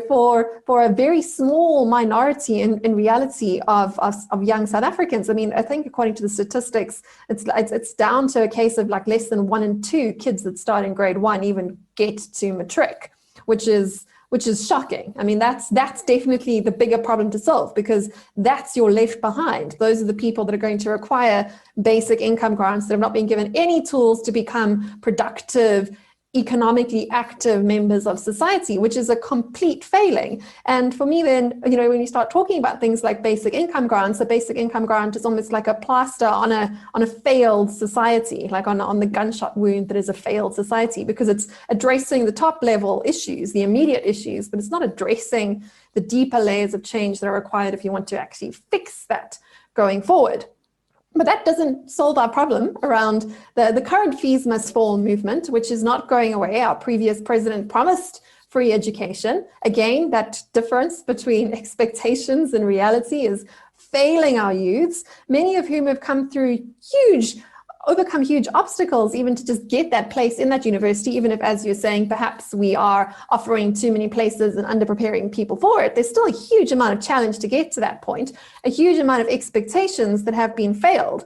for a very small minority in reality of young South Africans. I mean, I think according to the statistics, it's down to a case of like less than 1 in 2 kids that start in grade 1 even get to matric, which is shocking. I mean, that's definitely the bigger problem to solve because that's your left behind. Those are the people that are going to require basic income grants that have not been given any tools to become productive, economically active members of society, which is a complete failing. And for me then, when you start talking about things like basic income grants, a basic income grant is almost like a plaster on a failed society, like on the gunshot wound that is a failed society, because it's addressing the top level issues, the immediate issues, but it's not addressing the deeper layers of change that are required if you want to actually fix that going forward. But that doesn't solve our problem around the current fees must fall movement, which is not going away. Our previous president promised free education. Again, that difference between expectations and reality is failing our youths, many of whom have overcome huge obstacles even to just get that place in that university, even if, as you're saying, perhaps we are offering too many places and underpreparing people for it. There's still a huge amount of challenge to get to that point, a huge amount of expectations that have been failed.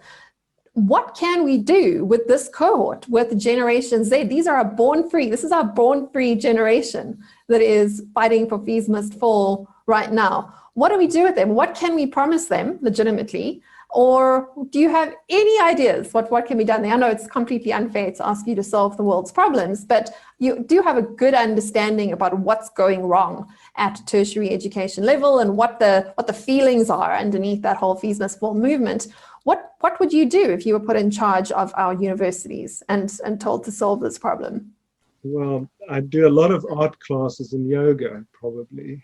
What can we do with this cohort, with Generation Z? This is our born-free generation that is fighting for fees must fall right now. What do we do with them? What can we promise them legitimately? Or do you have any ideas what can be done there? I know it's completely unfair to ask you to solve the world's problems, but you do have a good understanding about what's going wrong at tertiary education level and what the feelings are underneath that whole fees must fall movement. What would you do if you were put in charge of our universities and told to solve this problem? Well, I'd do a lot of art classes and yoga, probably.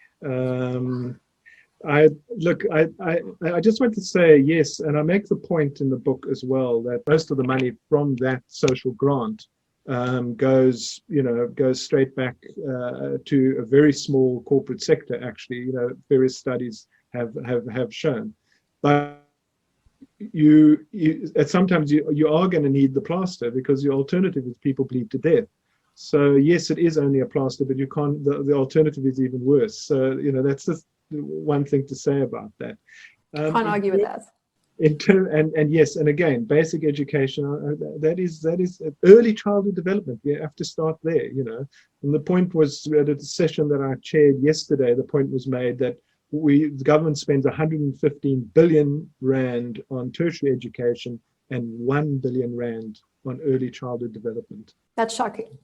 I just want to say yes, and I make the point in the book as well that most of the money from that social grant goes straight back to a very small corporate sector. Actually, various studies have shown, but sometimes you are going to need the plaster because your alternative is people bleed to death. So yes, it is only a plaster, but you can't. The alternative is even worse. So that's just one thing to say about that. Can't argue with that. And yes, and again, basic education, that is early childhood development. We have to start there, And the point was, at a session that I chaired yesterday, the point was made that the government spends 115 billion rand on tertiary education and 1 billion rand on early childhood development. That's shocking.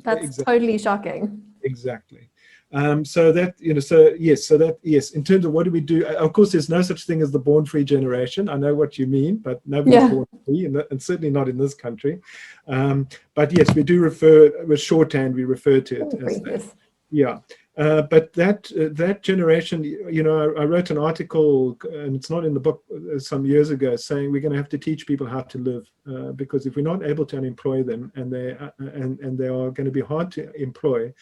That's totally shocking. Exactly. So that, yes, in terms of what do we do, of course, there's no such thing as the born-free generation. I know what you mean, but nobody's born free, and certainly not in this country. But yes, we do refer, with shorthand, we refer to it as that. Yeah. But that generation, I wrote an article, and it's not in the book, some years ago, saying we're going to have to teach people how to live, because if we're not able to employ them, and they are going to be hard to employ.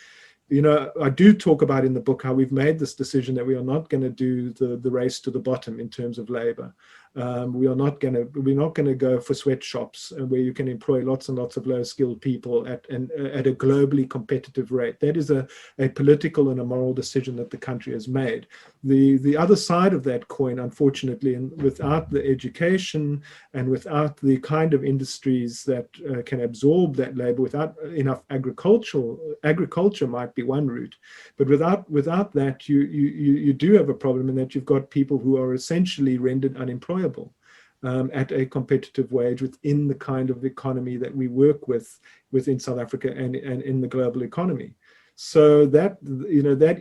I do talk about in the book how we've made this decision that we are not going to do the race to the bottom in terms of labor. We're not going to go for sweatshops where you can employ lots and lots of low-skilled people at a globally competitive rate. That is a political and a moral decision that the country has made. The other side of that coin, unfortunately, and without the education and without the kind of industries that can absorb that labor, without enough agriculture might be one route, but without that, you do have a problem in that you've got people who are essentially rendered unemployable at a competitive wage within the kind of economy that we work within South Africa and in the global economy. So that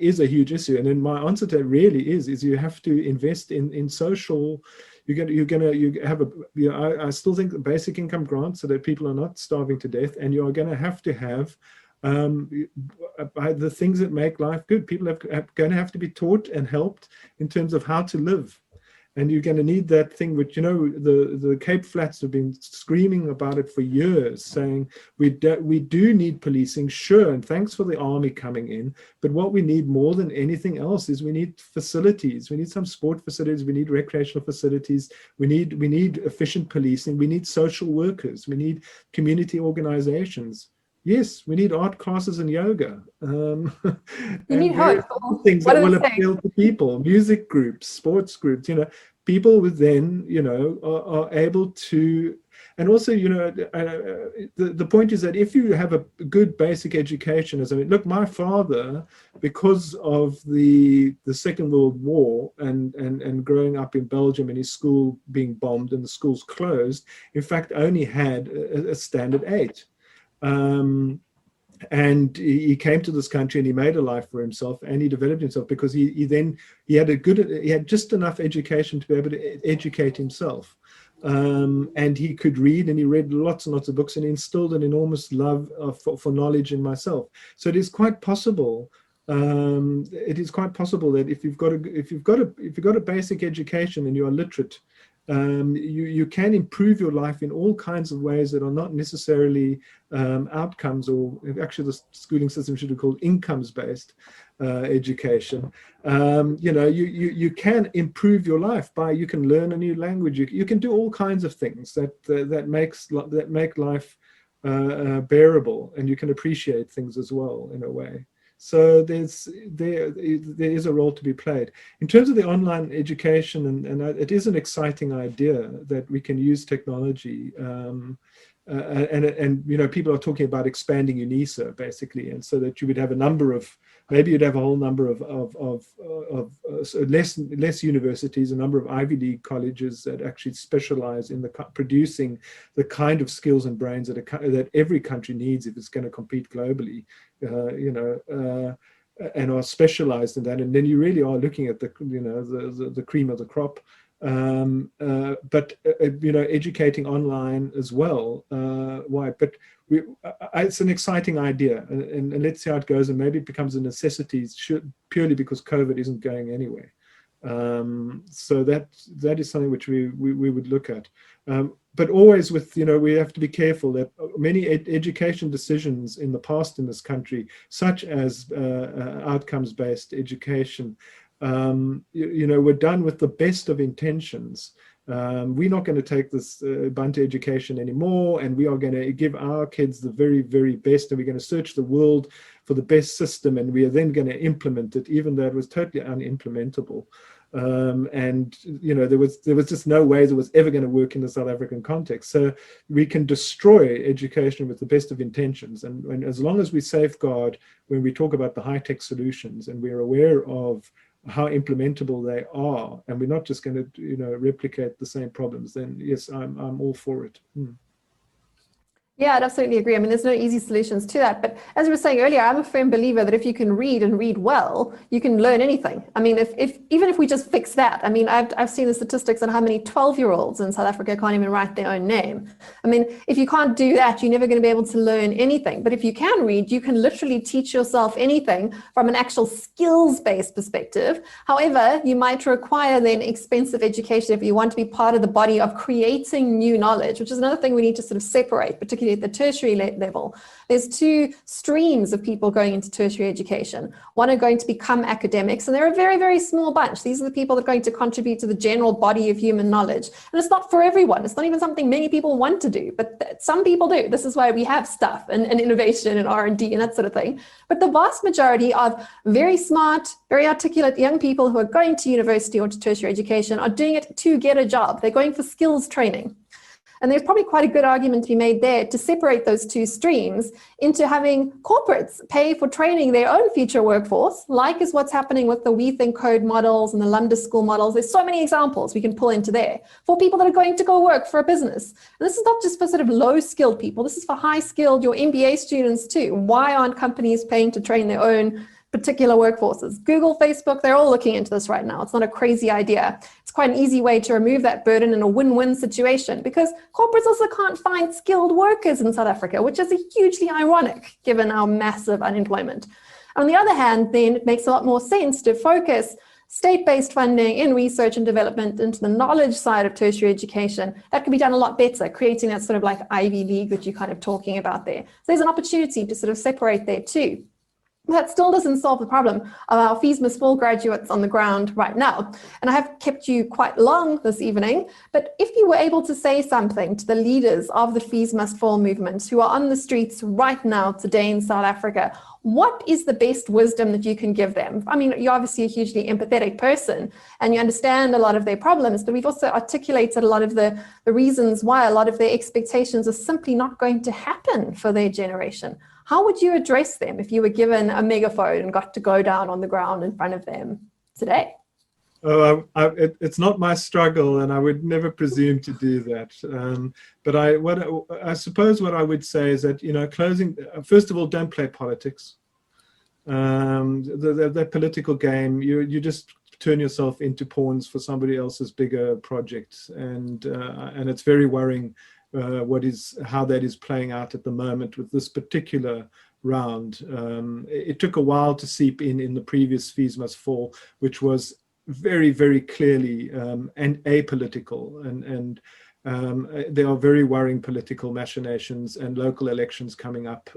is a huge issue. And then my answer to that really is you have to invest in social. I still think the basic income grant so that people are not starving to death, and you are going to have the things that make life good. People are going to have to be taught and helped in terms of how to live. And you're going to need that thing which, the Cape Flats have been screaming about it for years, saying we do need policing, sure, and thanks for the army coming in. But what we need more than anything else is we need facilities. We need some sport facilities. We need recreational facilities. We need efficient policing. We need social workers. We need community organizations. Yes, we need art classes and yoga. You need hope. Things that will appeal to people, music groups, sports groups, people with then, are able to, and also, the point is that if you have a good basic education, look, my father, because of the Second World War and growing up in Belgium and his school being bombed and the schools closed, in fact, only had a standard 8. And he came to this country and he made a life for himself and he developed himself because he had just enough education to be able to educate himself. And he could read, and he read lots and lots of books, and he instilled an enormous love for knowledge in myself. So it is quite possible. That if you've got a basic education and you are literate, you can improve your life in all kinds of ways that are not necessarily outcomes, or actually the schooling system should be called incomes-based education. You can improve your life by, you can learn a new language, you can do all kinds of things that make life bearable, and you can appreciate things as well in a way. So there is a role to be played. In terms of the online education, and it is an exciting idea that we can use technology. People are talking about expanding UNISA basically, and so that you would have a number of, maybe you'd have a whole number of less universities, a number of Ivy League colleges that actually specialize in producing the kind of skills and brains that every country needs if it's going to compete globally, and are specialized in that. And then you really are looking at the cream of the crop. But educating online as well. Why? But it's an exciting idea, and let's see how it goes. And maybe it becomes a necessity purely because COVID isn't going anywhere. So that is something which we would look at. But always with, we have to be careful that many education decisions in the past in this country, such as outcomes-based education, were done with the best of intentions. We're not going to take this Bantu education anymore, and we are going to give our kids the very, very best, and we're going to search the world for the best system, and we are then going to implement it, even though it was totally unimplementable. And there was just no way that was ever going to work in the South African context. So we can destroy education with the best of intentions, and as long as we safeguard when we talk about the high-tech solutions, and we're aware of how implementable they are, and we're not just going to replicate the same problems, then yes, I'm all for it. Yeah, I'd absolutely agree. I mean, there's no easy solutions to that. But as we were saying earlier, I'm a firm believer that if you can read and read well, you can learn anything. I mean, even if we just fix that, I mean, I've seen the statistics on how many 12-year-olds in South Africa can't even write their own name. I mean, if you can't do that, you're never going to be able to learn anything. But if you can read, you can literally teach yourself anything from an actual skills-based perspective. However, you might require then expensive education if you want to be part of the body of creating new knowledge, which is another thing we need to sort of separate, particularly at the tertiary level. There's two streams of people going into tertiary education. One are going to become academics, and they're a very, very small bunch. These are the people that are going to contribute to the general body of human knowledge. And it's not for everyone. It's not even something many people want to do, but some people do. This is why we have stuff and innovation and R&D and that sort of thing. But the vast majority of very smart, very articulate young people who are going to university or to tertiary education are doing it to get a job. They're going for skills training. And there's probably quite a good argument to be made there to separate those two streams into having corporates pay for training their own future workforce, like is what's happening with the We Think Code models and the London School models. There's so many examples we can pull into there for people that are going to go work for a business. And this is not just for sort of low-skilled people. This is for high-skilled, your MBA students too. Why aren't companies paying to train their own particular workforces? Google, Facebook, they're all looking into this right now. It's not a crazy idea. It's quite an easy way to remove that burden in a win-win situation, because corporates also can't find skilled workers in South Africa, which is hugely ironic given our massive unemployment. On the other hand, then it makes a lot more sense to focus state-based funding in research and development into the knowledge side of tertiary education. That can be done a lot better, creating that sort of like Ivy League that you're kind of talking about there. So there's an opportunity to sort of separate there too. That still doesn't solve the problem of our fees must fall graduates on the ground right now. And I have kept you quite long this evening, but if you were able to say something to the leaders of the fees must fall movement who are on the streets right now today in South Africa, what is the best wisdom that you can give them? I mean, you're obviously a hugely empathetic person and you understand a lot of their problems, but we've also articulated a lot of the reasons why a lot of their expectations are simply not going to happen for their generation. How would you address them if you were given a megaphone and got to go down on the ground in front of them today? Oh, it's not my struggle, and I would never presume to do that. But I suppose what I would say is that, closing. First of all, don't play politics. The political game, you just turn yourself into pawns for somebody else's bigger project, and it's very worrying. How that is playing out at the moment with this particular round. It took a while to seep in the previous fees must fall, which was very, very clearly and apolitical, and there are very worrying political machinations and local elections coming up,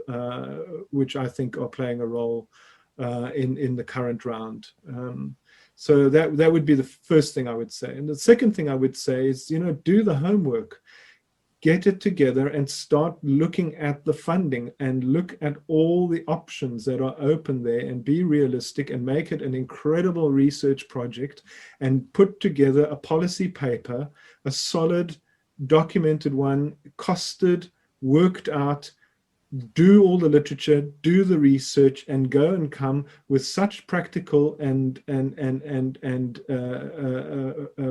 which I think are playing a role in the current round. So that would be the first thing I would say. And the second thing I would say is, do the homework. Get it together and start looking at the funding and look at all the options that are open there and be realistic and make it an incredible research project and put together a policy paper, a solid, documented one, costed, worked out, do all the literature, do the research, and go and come with such practical and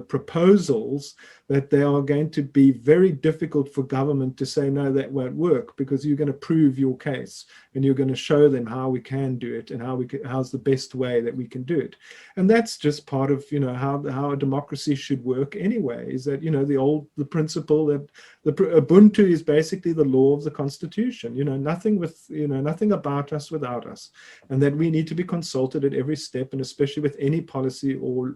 proposals that they are going to be very difficult for government to say, no, that won't work, because you're going to prove your case and you're going to show them how we can do it and how's the best way that we can do it. And that's just part of, how a democracy should work anyway, is that, the principle that the Ubuntu is basically the law of the Constitution, nothing about us without us, and that we need to be consulted at every step, and especially with any policy or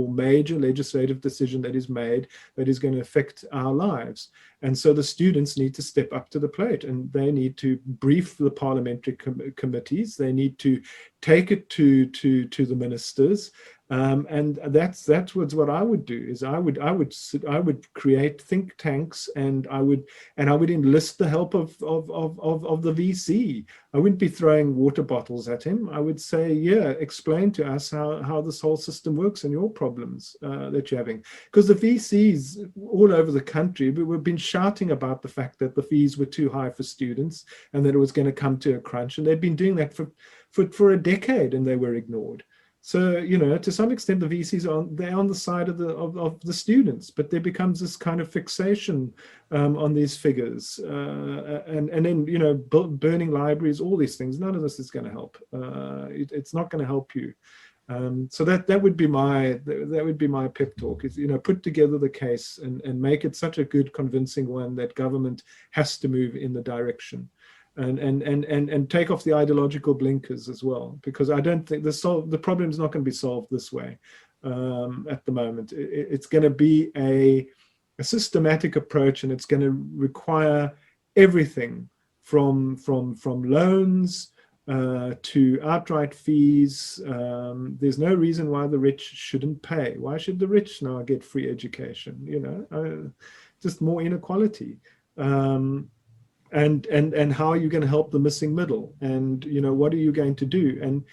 major legislative decision that is made that is going to affect our lives. And so the students need to step up to the plate, and they need to brief the parliamentary committees. They need to take it to the ministers. And that's what I would do. Is I would create think tanks, and I would enlist the help of the VC. I wouldn't be throwing water bottles at him. I would say, yeah, explain to us how this whole system works and your problems that you're having. Because the VCs all over the country, we've been shouting about the fact that the fees were too high for students and that it was going to come to a crunch, and they've been doing that for a decade, and they were ignored. So, to some extent, the VCs they're on the side of the students, but there becomes this kind of fixation on these figures, and then burning libraries, all these things. None of this is going to help. It's not going to help you. So that would be my pep talk. Is put together the case and make it such a good, convincing one that government has to move in the direction. And take off the ideological blinkers as well, because I don't think the problem is not going to be solved this way at the moment. It's going to be a systematic approach, and it's going to require everything from loans to outright fees. There's no reason why the rich shouldn't pay. Why should the rich now get free education? Just more inequality. And how are you going to help the missing middle? And what are you going to do? And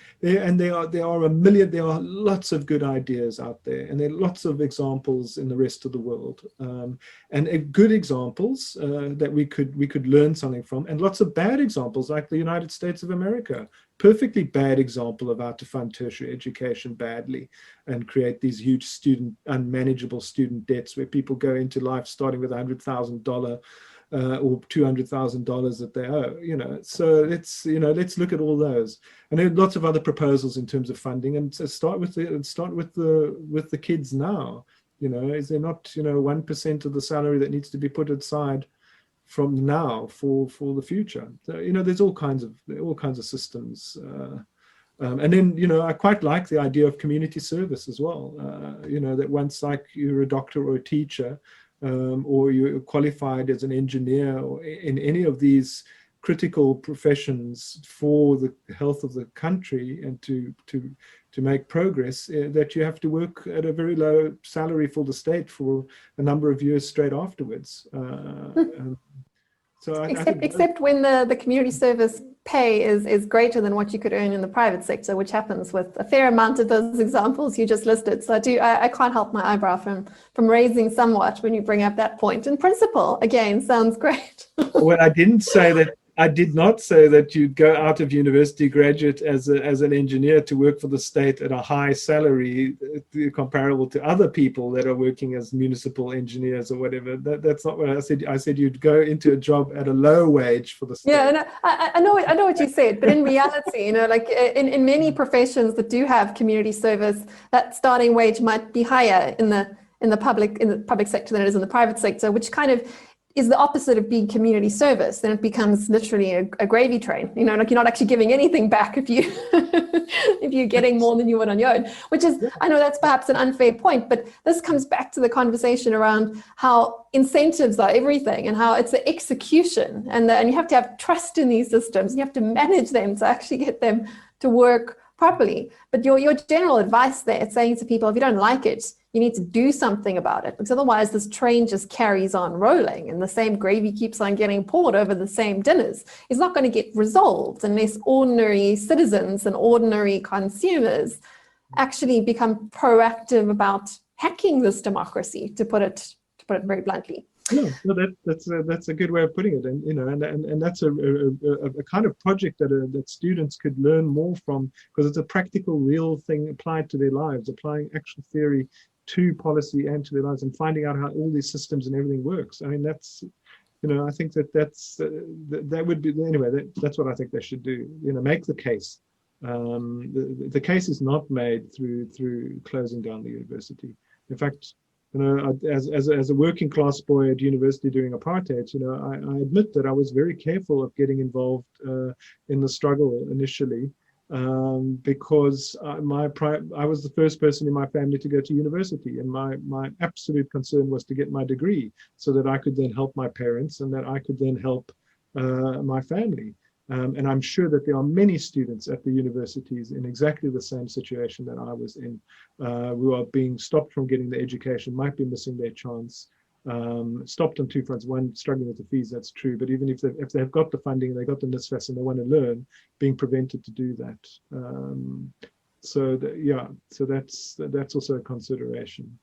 there are lots of good ideas out there, and there are lots of examples in the rest of the world, and good examples that we could learn something from, and lots of bad examples like the United States of America. Perfectly bad example of how to fund tertiary education badly and create these huge unmanageable student debts where people go into life starting with $100,000 or $200,000 that they owe. So let's look at all those, and there are lots of other proposals in terms of funding, and start with the kids now. Is there not 1% of the salary that needs to be put aside from now for the future? So, there's all kinds of systems. And then, I quite like the idea of community service as well. That once, like, you're a doctor or a teacher, or you're qualified as an engineer, or in any of these critical professions for the health of the country and to make progress, that you have to work at a very low salary for the state for a number of years straight afterwards. So except when the community service pay is greater than what you could earn in the private sector, which happens with a fair amount of those examples you just listed. So I can't help my eyebrow from raising somewhat when you bring up that point. In principle, again, sounds great. Well, I did not say that you'd go out of university graduate as an engineer to work for the state at a high salary comparable to other people that are working as municipal engineers or whatever. That's not what I said. I said you'd go into a job at a low wage for the state. Yeah, and I know what you said, but in reality, like in many professions that do have community service, that starting wage might be higher in the public sector than it is in the private sector, which kind of is the opposite of being community service. Then it becomes literally a gravy train. Like you're not actually giving anything back if you're getting more than you would on your own. Which is, I know that's perhaps an unfair point, but this comes back to the conversation around how incentives are everything, and how it's the execution, and you have to have trust in these systems. You have to manage them to actually get them to work properly. But your general advice there, saying to people, if you don't like it, you need to do something about it, because otherwise this train just carries on rolling and the same gravy keeps on getting poured over the same dinners. It's not going to get resolved unless ordinary citizens and ordinary consumers actually become proactive about hacking this democracy, to put it very bluntly. No, that's a good way of putting it, and that's a kind of project that students could learn more from, because it's a practical, real thing applied to their lives, applying actual theory to policy and to their lives, and finding out how all these systems and everything works. I mean, that's, I think that would be, anyway, that's what I think they should do. Make the case. The case is not made through closing down the university. In fact, as a working class boy at university during apartheid, I admit that I was very careful of getting involved in the struggle initially, because I was the first person in my family to go to university, and my absolute concern was to get my degree so that I could then help my parents and that I could then help my family. And I'm sure that there are many students at the universities in exactly the same situation that I was in, who are being stopped from getting the education, might be missing their chance. Stopped on two fronts. One, struggling with the fees, that's true. But even if they've got the funding, they've got the NSFAS and they want to learn, being prevented to do that. So that's also a consideration.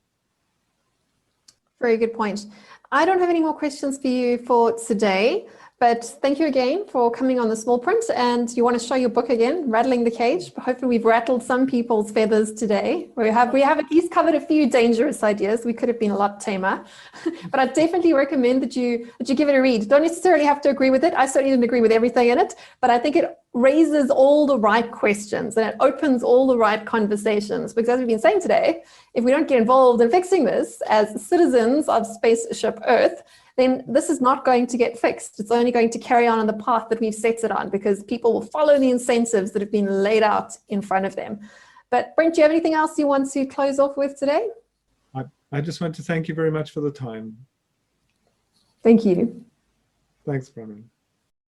Very good point. I don't have any more questions for you for today, but thank you again for coming on the Small Print. And you want to show your book again, Rattling the Cage. Hopefully we've rattled some people's feathers today. We have at least covered a few dangerous ideas. We could have been a lot tamer, but I definitely recommend that you give it a read. Don't necessarily have to agree with it. I certainly didn't agree with everything in it, but I think it raises all the right questions and it opens all the right conversations. Because as we've been saying today, if we don't get involved in fixing this as citizens of Spaceship Earth, then this is not going to get fixed. It's only going to carry on the path that we've set it on, because people will follow the incentives that have been laid out in front of them. But Brent, do you have anything else you want to close off with today? I just want to thank you very much for the time. Thank you. Thanks, Bronwyn.